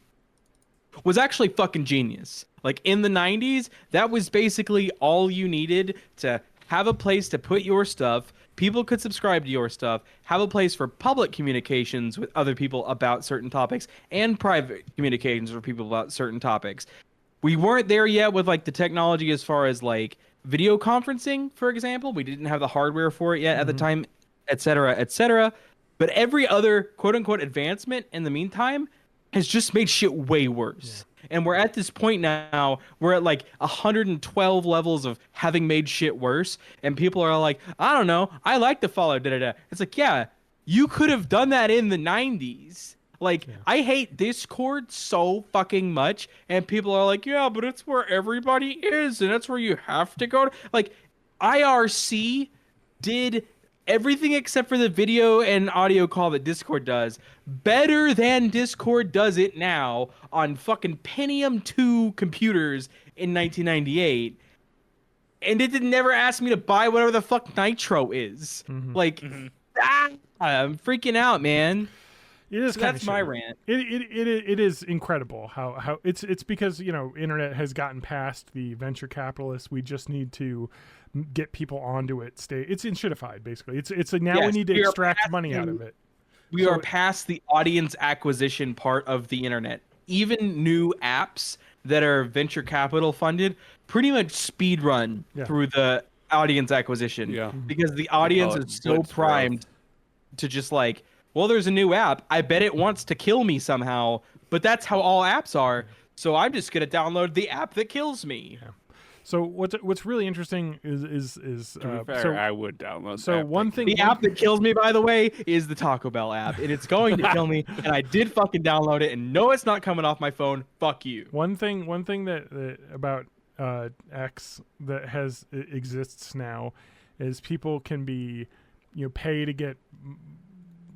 was actually fucking genius. Like in the 90s, that was basically all you needed to have a place to put your stuff. People could subscribe to your stuff, have a place for public communications with other people about certain topics, and private communications with people about certain topics. We weren't there yet with like the technology as far as like video conferencing, for example. We didn't have the hardware for it yet at the time, etc., etc. But every other quote unquote advancement in the meantime has just made shit way worse. And we're at this point now, we're at like 112 levels of having made shit worse. And people are like, I don't know, I like to follow da-da-da. It's like, yeah, you could have done that in the 90s. Like, I hate Discord so fucking much. And people are like, yeah, but it's where everybody is. And that's where you have to go. Like, IRC did everything except for the video and audio call that Discord does better than Discord does it now on fucking Pentium 2 computers in 1998. And it never ask me to buy whatever the fuck Nitro is. Like, I'm freaking out, man. It is So kind that's of my shitty. rant. It is incredible how it's because, you know, internet has gotten past the venture capitalists. We just need to get people onto it. It's shitified basically. It's like now we need to extract money out of it. We are past the audience acquisition part of the internet. Even new apps that are venture capital funded pretty much speed run through the audience acquisition. Yeah. Because the audience is so primed to just like, well, there's a new app. I bet it wants to kill me somehow, but that's how all apps are. So I'm just going to download the app that kills me. Yeah. So what's really interesting is to be fair, I would download. So one thing, the app that kills me, by the way, is the Taco Bell app, and it's going to kill me. And I did fucking download it, and no, it's not coming off my phone. Fuck you. One thing that about X that exists now is people can be, you know, pay to get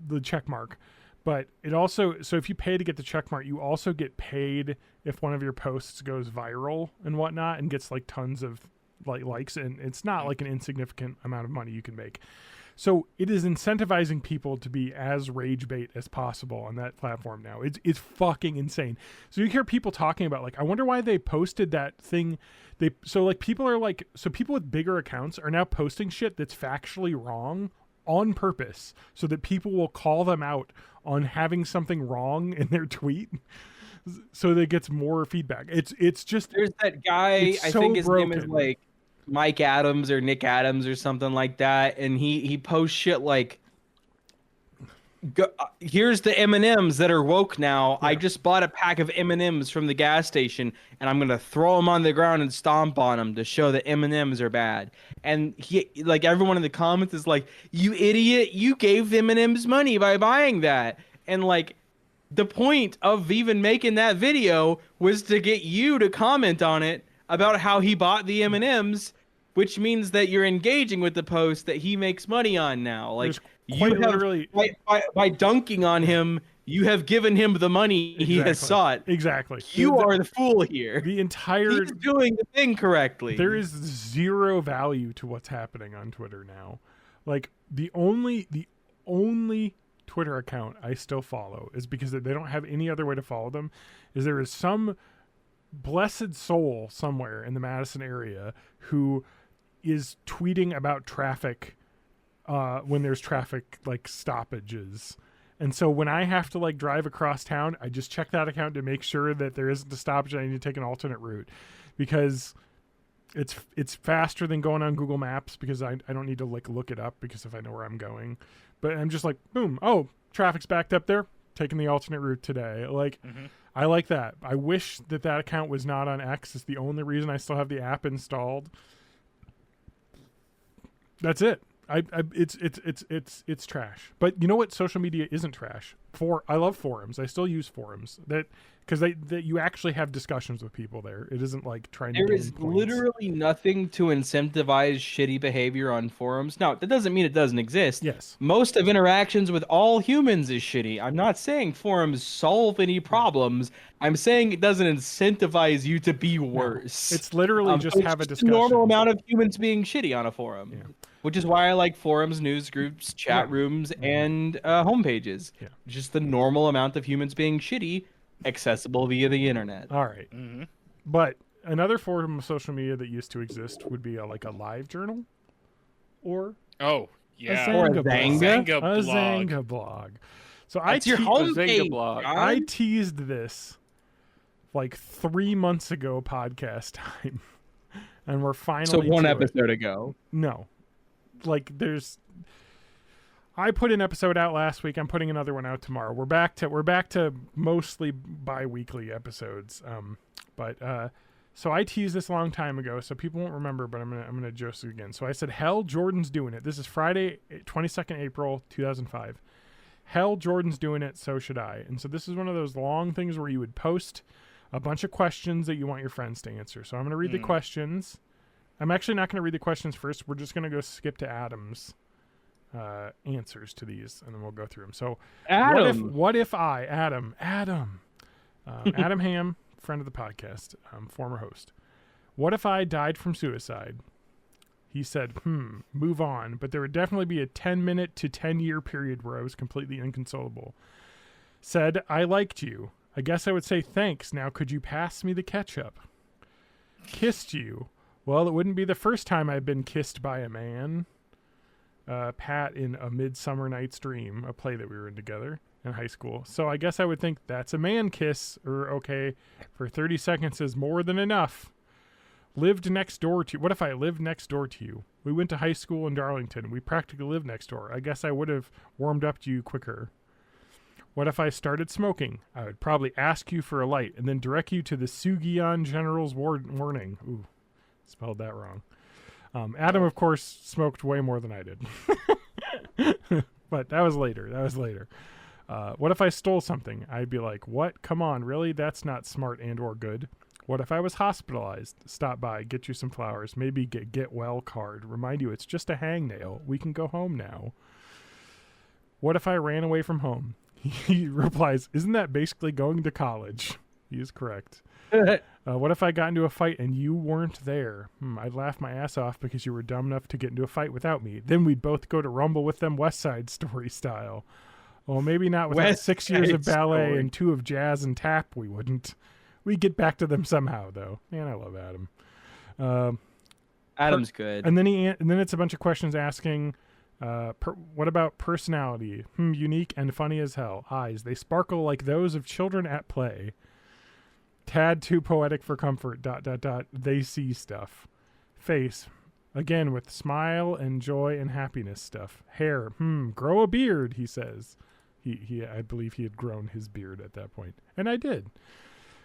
the check mark. But it also, so if you pay to get the check mark, you also get paid if one of your posts goes viral and whatnot and gets like tons of likes, and it's not like an insignificant amount of money you can make. So it is incentivizing people to be as rage bait as possible on that platform now. It's fucking insane. So you hear people talking about like, I wonder why they posted that thing. So people with bigger accounts are now posting shit that's factually wrong on purpose so that people will call them out on having something wrong in their tweet so that it gets more feedback. It's just, there's that guy, I think his broken. name is like Mike Adams or Nick Adams or something like that, and he posts shit like, here's the M&Ms that are woke now. I just bought a pack of M&Ms from the gas station, and I'm gonna throw them on the ground and stomp on them to show that M&Ms are bad. And he, like, everyone in the comments is like, you idiot, you gave M&Ms money by buying that. And like, the point of even making that video was to get you to comment on it about how he bought the M&Ms, which means that you're engaging with the post that he makes money on now. Like, you have literally, by dunking on him, you have given him the money he has sought. Exactly. You are the fool here. The entire, he's doing the thing correctly. There is zero value to what's happening on Twitter now. Like the only Twitter account I still follow is because they don't have any other way to follow them. Is there is some blessed soul somewhere in the Madison area who is tweeting about traffic when there's traffic like stoppages. And so when I have to like drive across town, I just check that account to make sure that there isn't a stoppage and I need to take an alternate route, because It's faster than going on Google Maps because I don't need to look it up because if I know where I'm going. But I'm just like, boom, oh, traffic's backed up there, taking the alternate route today. I like that. I wish that account was not on X. It's the only reason I still have the app installed. That's it. It's trash. But you know what? Social media isn't trash. I love forums. I still use forums because you actually have discussions with people there. It isn't like trying to. There is literally nothing to incentivize shitty behavior on forums. Now, that doesn't mean it doesn't exist. Yes. Most of interactions with all humans is shitty. I'm not saying forums solve any problems. I'm saying it doesn't incentivize you to be worse. No, it's literally just have a discussion. A normal amount of humans being shitty on a forum. Yeah. Which is why I like forums, news groups, chat rooms, and homepages. Yeah. Just the normal amount of humans being shitty, accessible via the internet. All right. Mm-hmm. But another form of social media that used to exist would be like a live journal or Oh, yeah. Or a Zanga blog. So That's your homepage. blog. I teased this like 3 months ago podcast time. And we're finally So one to episode it. ago. No. I put an episode out last week. I'm putting another one out tomorrow. We're back to mostly bi-weekly episodes. So I teased this a long time ago, so people won't remember, but I'm gonna just again. So I said, hell, Jordan's doing it. This is Friday, 22nd April 2005. Hell, Jordan's doing it, so should I. And so this is one of those long things where you would post a bunch of questions that you want your friends to answer. So I'm going to read the questions. I'm actually not going to read the questions first. We're just going to go skip to Adam's answers to these, and then we'll go through them. So Adam. What if Adam Ham, friend of the podcast, former host. What if I died from suicide? He said, move on. But there would definitely be a 10-minute to 10-year period where I was completely inconsolable. Said, I liked you. I guess I would say thanks. Now, could you pass me the ketchup? Kissed you. Well, it wouldn't be the first time I've been kissed by a man. Pat in A Midsummer Night's Dream, a play that we were in together in high school. So I guess I would think that's a man kiss, or okay, for 30 seconds is more than enough. Lived next door to you. What if I lived next door to you? We went to high school in Darlington. We practically lived next door. I guess I would have warmed up to you quicker. What if I started smoking? I would probably ask you for a light and then direct you to the Sugion General's warning. Ooh, spelled that wrong. Adam, of course, smoked way more than I did. But that was later. What if I stole something? I'd be like, what? Come on, really? That's not smart and or good. What if I was hospitalized? Stop by, get you some flowers, maybe get well card. Remind you it's just a hangnail. We can go home now. What if I ran away from home? He replies, isn't that basically going to college? He is correct. What if I got into a fight and you weren't there? I'd laugh my ass off because you were dumb enough to get into a fight without me. Then we'd both go to Rumble with them West Side Story style. Well, maybe not without 6 years of ballet and 2 of jazz and tap, we wouldn't. We'd get back to them somehow, though. Man, I love Adam. Adam's good. And then it's a bunch of questions asking... what about personality? Unique and funny as hell. Eyes, they sparkle like those of children at play. Tad too poetic for comfort. ... They see stuff. Face, again with smile and joy and happiness stuff. Hair, grow a beard. He says. I believe he had grown his beard at that point, and I did.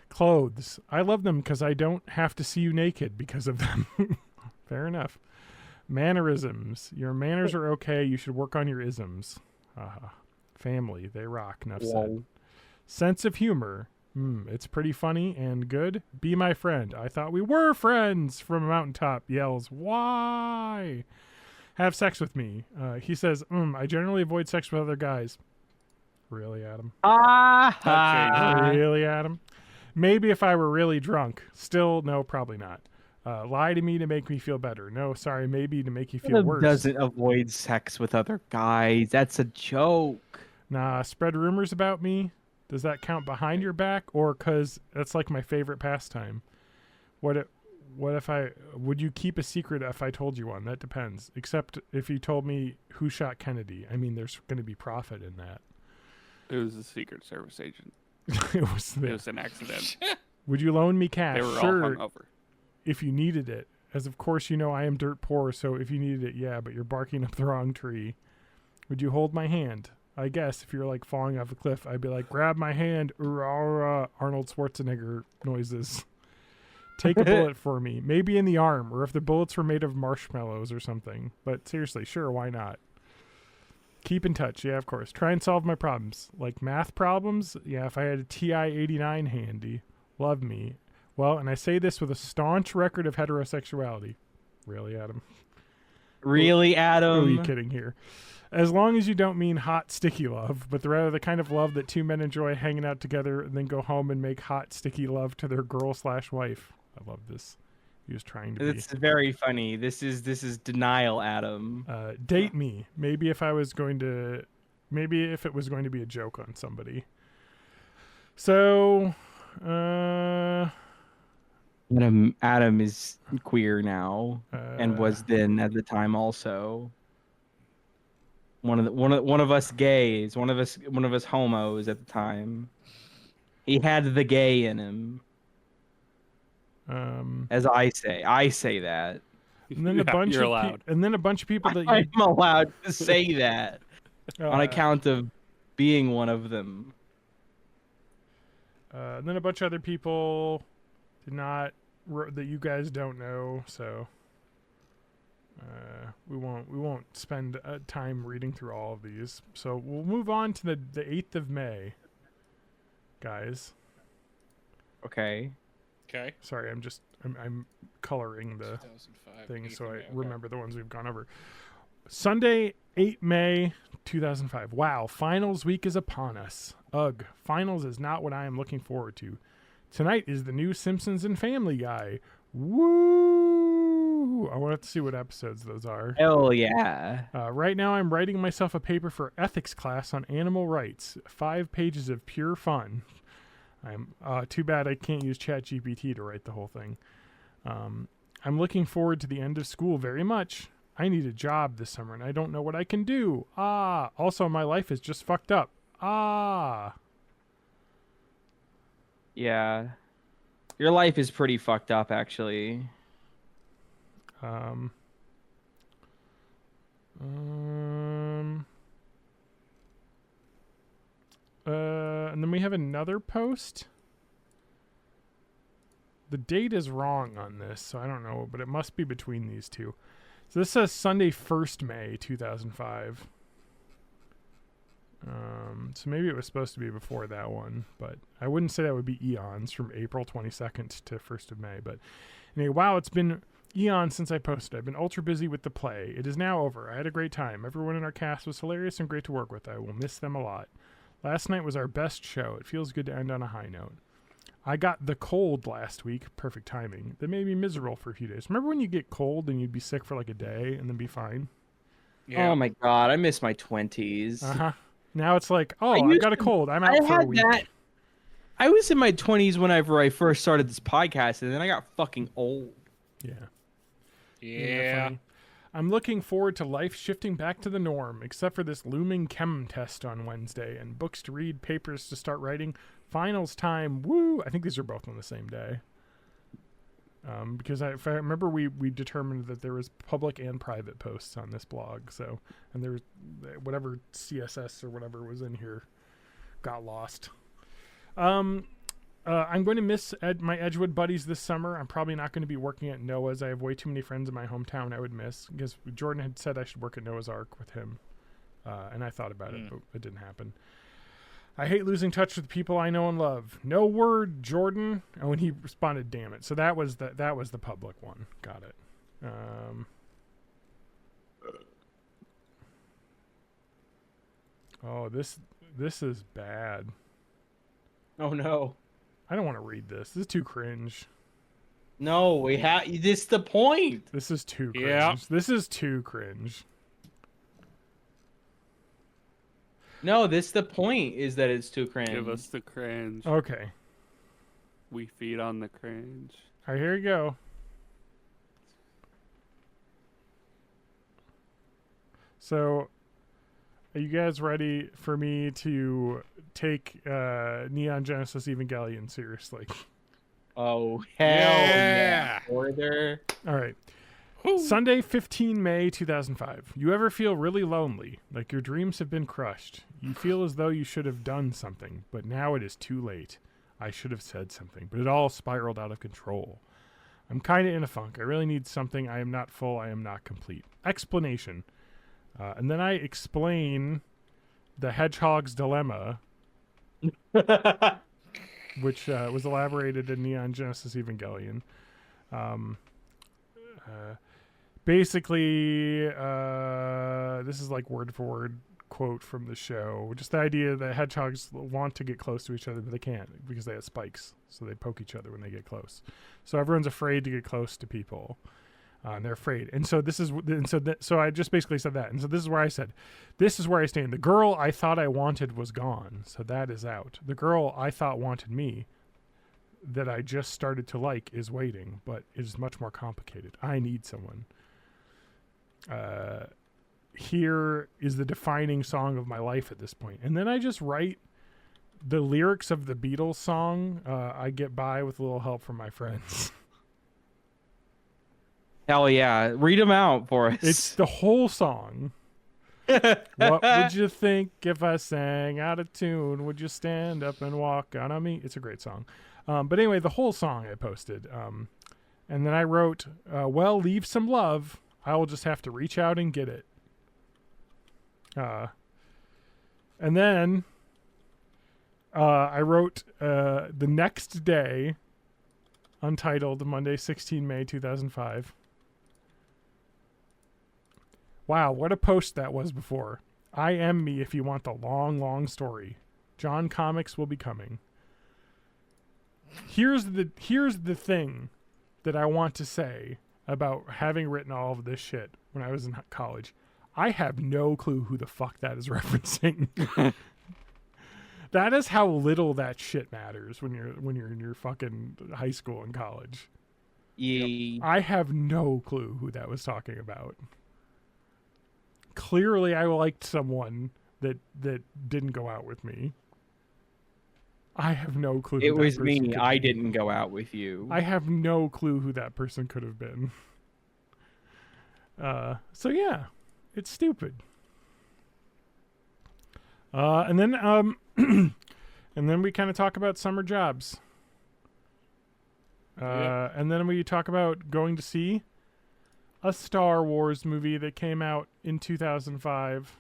Clothes, I love them because I don't have to see you naked because of them. Fair enough. Mannerisms. Your manners are okay. You should work on your isms. Family. They rock. Enough said. Sense of humor. It's pretty funny and good. Be my friend. I thought we were friends. From a mountaintop yells, why? Have sex with me. He says, I generally avoid sex with other guys. Really, Adam? Really, Adam? Maybe if I were really drunk. Still, no, probably not. Lie to me to make me feel better. No, sorry, maybe to make you feel worse. Doesn't avoid sex with other guys. That's a joke. Nah, spread rumors about me. Does that count behind your back, or because that's like my favorite pastime? Would you keep a secret if I told you one? That depends. Except if you told me who shot Kennedy. I mean, there's going to be profit in that. It was a Secret Service agent. It was an accident. Would you loan me cash? They were sure, all hungover. if you needed it. as of course you know I am dirt poor, so if you needed it, yeah, but you're barking up the wrong tree. Would you hold my hand? I guess if you're like falling off a cliff, I'd be like, grab my hand, Arnold Schwarzenegger noises. Take a bullet for me, maybe in the arm, or if the bullets were made of marshmallows or something. But seriously, sure, why not? Keep in touch, yeah, of course. Try and solve my problems. Like math problems? Yeah, if I had a TI-89 handy. Love me. Well, and I say this with a staunch record of heterosexuality. Really, Adam? Really, Adam? Who are you kidding here? As long as you don't mean hot, sticky love, but rather the kind of love that two men enjoy hanging out together and then go home and make hot, sticky love to their girl/wife. I love this. He was trying to be. It's very funny. This is denial, Adam. Date me. Maybe if it was going to be a joke on somebody. So, Adam is queer now, and was then at the time also. One of us gays, one of us homos at the time. He had the gay in him. As I say that. And then You're allowed. and then a bunch of people that I'm allowed to say that on account of being one of them. And then a bunch of other people did not that you guys don't know, so we won't spend time reading through all of these. So we'll move on to the 8th of May, guys. Okay. Okay. Sorry, I'm coloring the 2005, thing 8th so of I May, okay. remember the ones we've gone over. Sunday, 8 May 2005. Wow, finals week is upon us. Ugh, finals is not what I am looking forward to. Tonight is the new Simpsons and Family Guy. Woo! I want to see what episodes those are. Hell yeah. Right now I'm writing myself a paper for ethics class on animal rights. 5 pages of pure fun. I'm too bad I can't use ChatGPT to write the whole thing. I'm looking forward to the end of school very much. I need a job this summer and I don't know what I can do. Also my life is just fucked up. Yeah. Your life is pretty fucked up, actually. And then we have another post. The date is wrong on this, so I don't know, but it must be between these two. So this says Sunday, 1st May 2005. So maybe it was supposed to be before that one, but I wouldn't say that would be eons from April 22nd to 1st of May. But anyway, wow, it's been eons since I posted. I've been ultra busy with the play. It is now over. I had a great time. Everyone in our cast was hilarious and great to work with. I will miss them a lot. Last night was our best show. It feels good to end on a high note. I got the cold last week. Perfect timing. That made me miserable for a few days. Remember when you get cold and you'd be sick for like a day and then be fine? Yeah. Oh my god, I miss my 20s. Uh-huh. Now it's like, I got a cold. I'm out for a week. I was in my 20s whenever I first started this podcast, and then I got fucking old. Yeah. Yeah. Funny. I'm looking forward to life shifting back to the norm, except for this looming chem test on Wednesday and books to read, papers to start writing, finals time. Woo! I think these are both on the same day. Because if I remember, we determined that there was public and private posts on this blog. So, and there was whatever CSS or whatever was in here got lost. I'm going to miss my Edgewood buddies this summer. I'm probably not going to be working at Noah's. I have way too many friends in my hometown I would miss, because Jordan had said I should work at Noah's Ark with him. And I thought about it, but it didn't happen. I hate losing touch with people I know and love. No word, Jordan. Oh, and he responded, damn it. So that was the public one. Got it. Oh, this is bad. Oh no. I don't want to read this. This is too cringe. No, we have. This is the point. This is too cringe. Yeah. This is too cringe. No, this the point is that it's too cringe. Give us the cringe. Okay. We feed on the cringe. All right, here you go. So, are you guys ready for me to take Neon Genesis Evangelion seriously? Oh hell yeah! Yeah. Order. All right. Whew. Sunday, 15 May 2005. You ever feel really lonely, like your dreams have been crushed? You feel as though you should have done something, but now it is too late. I should have said something, but it all spiraled out of control. I'm kind of in a funk. I really need something. I am not full. I am not complete. Explanation. And then I explain the hedgehog's dilemma, which was elaborated in Neon Genesis Evangelion. Basically, this is like word for word quote from the show. Just the idea that hedgehogs want to get close to each other, but they can't because they have spikes. So they poke each other when they get close. So everyone's afraid to get close to people. And they're afraid. And so this is, so I just basically said that. And so this is where I said, this is where I stand. The girl I thought I wanted was gone. So that is out. The girl I thought wanted me, that I just started to like, is waiting, but it is much more complicated. I need someone. Here is the defining song of my life at this point. And then I just write the lyrics of the Beatles song, I Get By With a Little Help from My Friends. Hell yeah! Read them out for us. It's the whole song. What would you think if I sang out of tune? Would you stand up and walk out on me? It's a great song. But anyway, the whole song I posted. And then I wrote, well, leave some love. I will just have to reach out and get it. And then I wrote the next day, untitled, Monday, 16 May 2005. Wow, what a post that was before. I am me if you want the long, long story. John Comics will be coming. Here's the thing that I want to say about having written all of this shit when I was in college. I have no clue who the fuck that is referencing. That is how little that shit matters when you're in your fucking high school and college. Yeah. I have no clue who that was talking about. Clearly, I liked someone that didn't go out with me. I have no clue. It was me. I didn't go out with you. I have no clue who that person could have been. So yeah, it's stupid. And then and then we kind of talk about summer jobs. And then we talk about going to see a Star Wars movie that came out in 2005.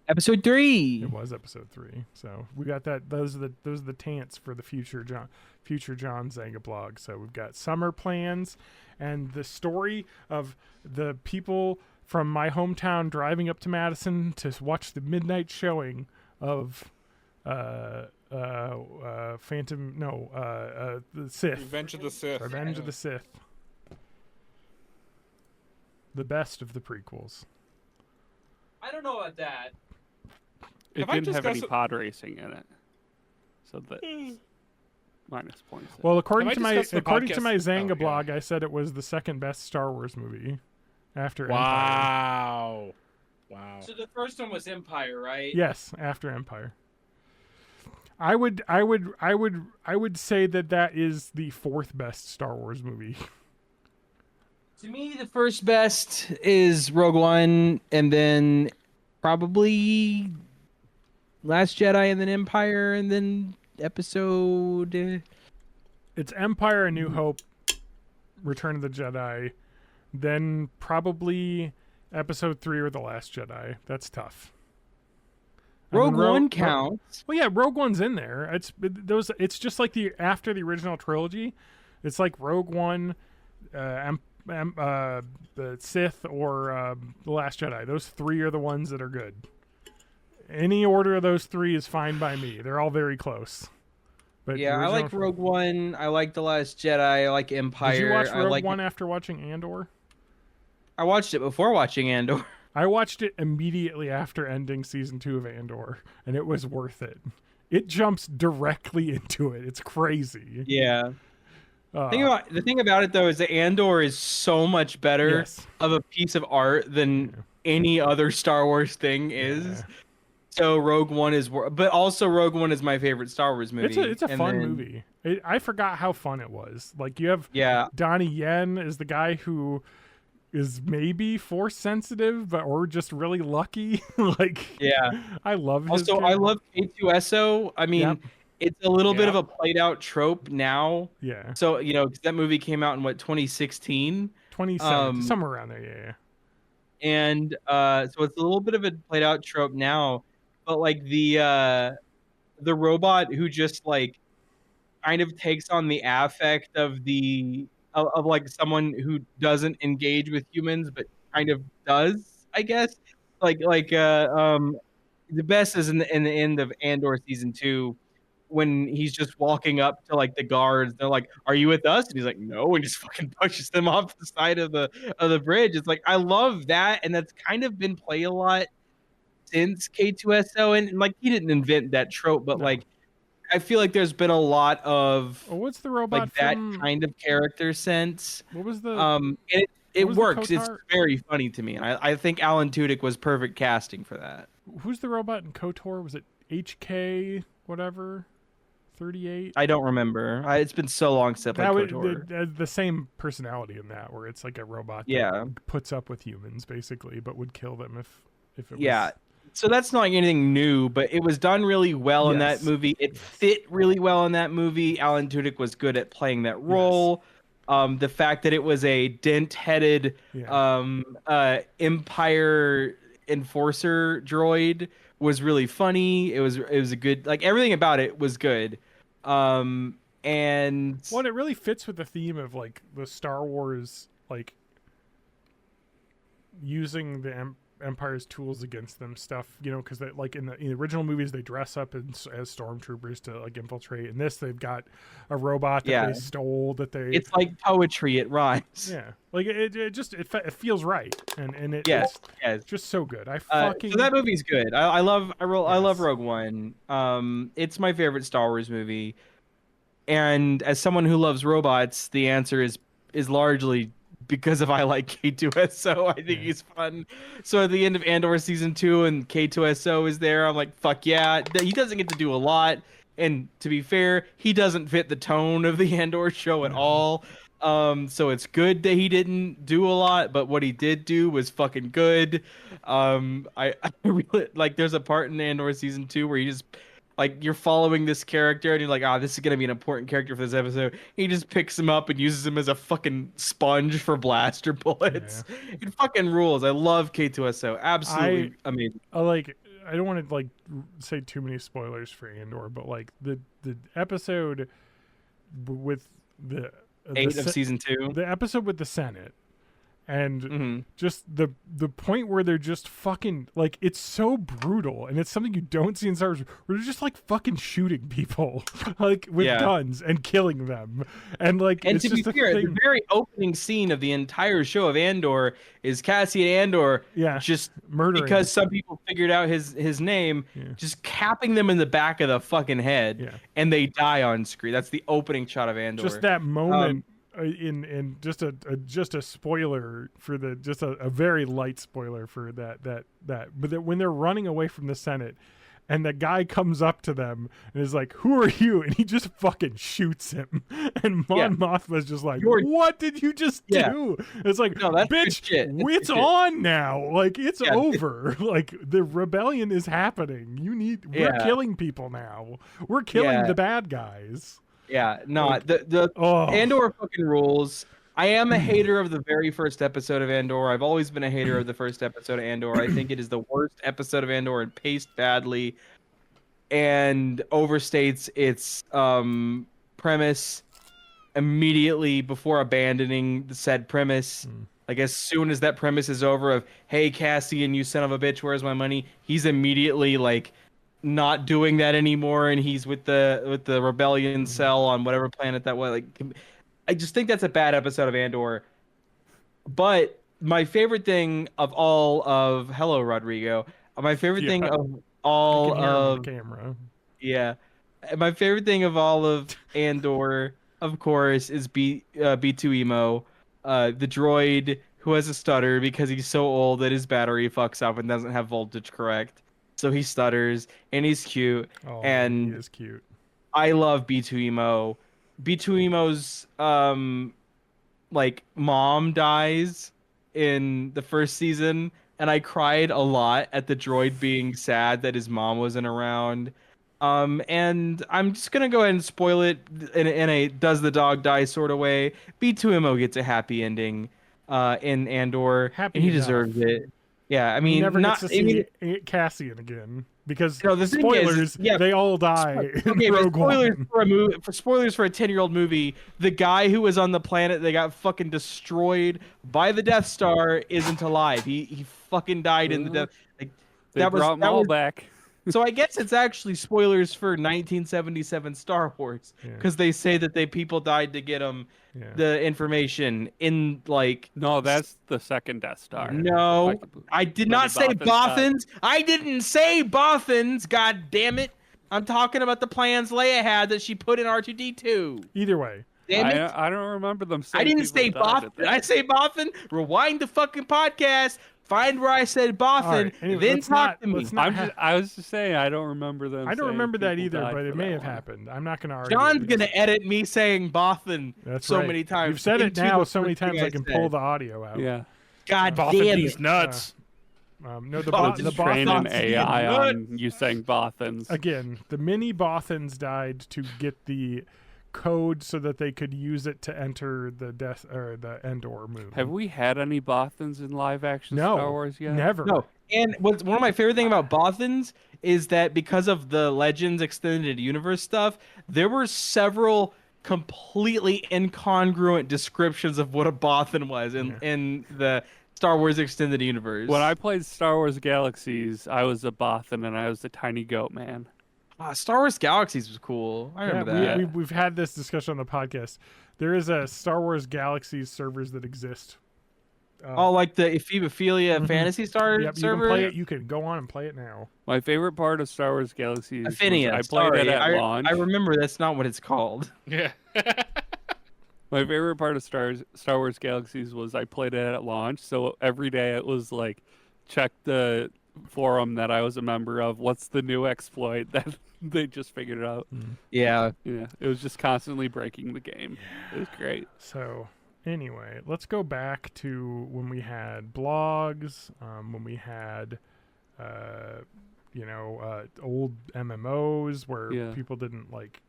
Episode 3. It was episode 3. So we got that. Those are the tants for the future John Zanga blog. So we've got summer plans and the story of the people from my hometown driving up to Madison to watch the midnight showing of the Sith. Revenge of the Sith. Revenge of the Sith. The best of the prequels. I don't know about that. It Have I didn't have any discussed- pod racing in it, so that's minus points. Well, according Have to I my discussed the podcast- Zanga Oh, blog, I said it was the second best Star Wars movie after Empire. Wow. So the first one was Empire, right? Yes, after Empire. I would say that is the fourth best Star Wars movie. To me, the first best is Rogue One, and then probably Last Jedi, and then Empire, and then Episode. It's Empire, A New Hope, Return of the Jedi, then probably Episode 3 or The Last Jedi. That's tough. And Rogue then One counts. Well, yeah, Rogue One's in there. It's just like after the original trilogy. It's like Rogue One, the Sith, or The Last Jedi. Those three are the ones that are good. Any order of those three is fine by me. They're all very close. But Yeah, I like Rogue One. I like The Last Jedi. I like Empire. Did you watch I Rogue like... One after watching Andor? I watched it before watching Andor. I watched it immediately after ending season 2 of Andor, and it was worth it. It jumps directly into it. It's crazy. Yeah. The thing about it though is that Andor is so much better of a piece of art than any other Star Wars thing is. Yeah. So Rogue One is, but also Rogue One is my favorite Star Wars movie. It's a And fun then- movie. I forgot how fun it was. Like you have Yeah, Donnie Yen is the guy who is maybe force sensitive, or just really lucky. Like yeah. I love his. Also, I character. love K2SO. I mean, Yep. it's a little bit Yeah. of a played out trope now. Yeah, So, 'cause that movie came out in 2016. 27, somewhere around there. Yeah. And so it's a little bit of a played out trope now. But like the robot who just like kind of takes on the affect of like someone who doesn't engage with humans but kind of does, I guess. Like the best is in the end of Andor season 2 when he's just walking up to like the guards. They're like, "Are you with us?" And he's like, "No," and just fucking pushes them off the side of the bridge. It's like I love that, and that's kind of been played a lot since K2SO, and like he didn't invent that trope, but No. like I feel like there's been a lot of Oh, what's the robot like that from? kind of character sense. What was the? And it what was the works. It's Kotar? very funny to me, and I think Alan Tudyk was perfect casting for that. Who's the robot in KOTOR? Was it HK whatever? 38. I don't remember. It's been so long since I That played was KOTOR. the same personality in that, where it's like a robot that Yeah. puts up with humans basically, but would kill them if it Yeah. was. So that's not anything new, but it was done really well in that Yes. movie. It fit really well in that movie. Alan Tudyk was good at playing that role. The fact that it was a dent-headed Empire enforcer droid was really funny. It was a good, like everything about it was good. And Well, and it really fits with the theme of like the Star Wars, like using the Empire's tools against them stuff, because like in the original movies they dress up as stormtroopers to like infiltrate. In this, they've got a robot that they stole that they. it's like poetry. It rhymes. Yeah, like it just it feels right, and it, Yes. it's just so good. I fucking So that movie's good. I love Yes. Rogue One. It's my favorite Star Wars movie. And as someone who loves robots, the answer is largely because I like K2SO. I think he's fun. So at the end of Andor season 2 and K2SO is there, I'm like, fuck yeah. He doesn't get to do a lot, and to be fair, he doesn't fit the tone of the Andor show at all. So it's good that he didn't do a lot, but what he did do was fucking good. I really like. There's a part in Andor season 2 where he just like you're following this character and you're like, this is gonna be an important character for this episode. He just picks him up and uses him as a fucking sponge for blaster bullets. It fucking rules. I love K2SO. Absolutely amazing. I don't want to like say too many spoilers for Andor, but like the episode with the 8 of season 2. the episode with the Senate, and Mhm. just the point where they're just fucking like, it's so brutal, and it's something you don't see in Star Wars, where they're just like fucking shooting people like with guns and killing them, and like And it's to be just a fair, thing. the very opening scene of the entire show of Andor is Cassian Andor just murdering because some people figured out his name, just capping them in the back of the fucking head, and they die on screen. That's the opening shot of Andor. Just that moment. In just a spoiler for a very light spoiler for that but when they're running away from the Senate, and the guy comes up to them and is like, "Who are you?" and he just fucking shoots him, and Mon Mothma's just like, "What did you just do?" It's like, no, that's bitch, good shit. That's it's good shit. on now, like it's over. Like the rebellion is happening. We're killing people now. We're killing the bad guys. Yeah, no, the Andor fucking rules. I am a hater of the very first episode of Andor. I've always been a hater of the first episode of Andor. I think it is the worst episode of Andor and paced badly and overstates its premise immediately before abandoning the said premise. Like as soon as that premise is over of, hey Cassian, you son of a bitch, where's my money? He's immediately like not doing that anymore, and he's with the rebellion cell on whatever planet that was. Like, I just think that's a bad episode of Andor. But my favorite thing of all of Hello Rodrigo, my favorite thing of all of camera. Yeah, my favorite thing of all of Andor, of course, is B2 Emo, the droid who has a stutter because he's so old that his battery fucks up and doesn't have voltage correct. so he stutters and he's cute. Oh, And he is cute. I love B2 Emo. B2 Emo's like mom dies in the first season, and I cried a lot at the droid being sad that his mom wasn't around. And I'm just gonna go ahead and spoil it in a does the dog die sort of way. B2MO gets a happy ending, in Andor, Happy and he enough. deserves it. Yeah, I He mean, never not gets to I mean, see Cassian again because No, the thing spoilers. is, yeah, they all die in okay, but Rogue spoilers One. for a movie, for spoilers for a 10-year-old movie, the guy who was on the planet that got fucking destroyed by the Death Star isn't alive. He fucking died in the death. Like They that was brought them that all was back. so I guess it's actually spoilers for 1977 Star Wars Yeah. because they say that people died to get them Yeah. the information in like No, that's the second Death Star. no, Like, I did where not the say Bothans died. Bothans. I didn't say Bothans. God damn it! I'm talking about the plans Leia had that she put in R2D2. Either way, Damn it! I don't remember them saying I didn't people say died Bothan. at Did that. I say Bothan? Rewind the fucking podcast. Find where I said Bothan. All right, anyway, then let's talk not- to me. let's not- I was just saying I don't remember them. I don't saying remember that people either, died but for it may that have one. happened. I'm not going to argue. John's because- gonna edit me saying Bothan That's so right. many times. You've said it into now the so many first thing times I can pull said. the audio out. Yeah, God Boffin damn these it! nuts. No, the Bothans the just train Bothans an AI Nut. on you saying Bothans. again. The mini Bothans died to get the code so that they could use it to enter the death or the Endor movie. Have we had any Bothans in live action No, Star Wars yet? never. No, and what's one of my favorite thing about Bothans is that because of the Legends Extended Universe stuff, there were several completely incongruent descriptions of what a Bothan was in the Star Wars Extended Universe. When I played Star Wars Galaxies, I was a Bothan and I was the tiny goat man. Star Wars Galaxies was cool. I remember that. We've had this discussion on the podcast. There is a Star Wars Galaxies servers that exist. Oh, like the Ephebophilia Fantasy Star Yep, server? you can play it. You can go on and play it now. My favorite part of Star Wars Galaxies was Affinia. I played it at launch. I remember that's not what it's called. Yeah. My favorite part of Star Wars Galaxies was I played it at launch. So every day it was like, check the forum that I was a member of. What's the new exploit that they just figured out? Yeah. Yeah, it was just constantly breaking the game. It was great. So anyway, let's go back to when we had blogs, when we had, old MMOs where Yeah. people didn't like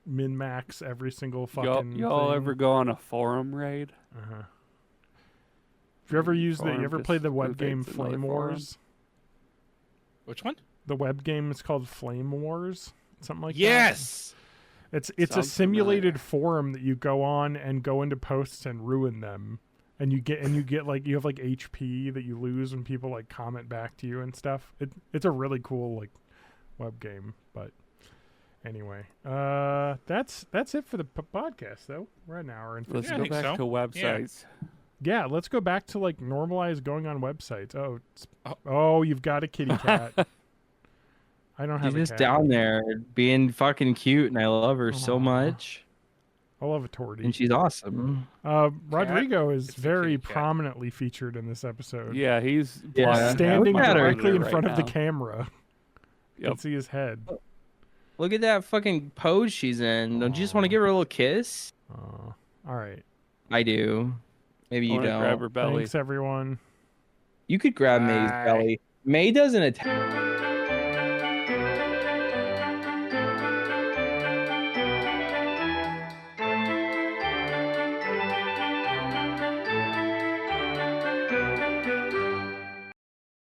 min max every single Y'all fucking. y'all thing. ever go on a forum raid? Uh-huh. If you ever used Forum you ever just played the web game invades another Flame forum. Wars? Which one? The web game is called Flame Wars, something like that. Yes. It's a Sounds simulated forum that you go on and go into posts and ruin them. And you get like you have like HP that you lose when people like comment back to you and stuff. It's a really cool like web game, but anyway, that's it for the podcast though. We're at an hour and 50. Let's Yeah, I go think back so. to websites. Yeah, let's go back to like normalize going on websites. Oh. Oh, you've got a kitty cat. I don't She's have a just cat. down there being fucking cute, and I love her so Aw. much. I love a tortie. And she's awesome. Rodrigo is It's a very kitty cat. prominently featured in this episode. Yeah, he's Yeah. blocking Standing Look at her. directly in right front of the now. camera. You Yep. can see his head. Look at that fucking pose she's in. Don't you just want to give her a little kiss? All right. I do. Maybe I you wanna don't. grab her belly. Thanks, everyone. You could grab May's Bye. belly. May doesn't attack.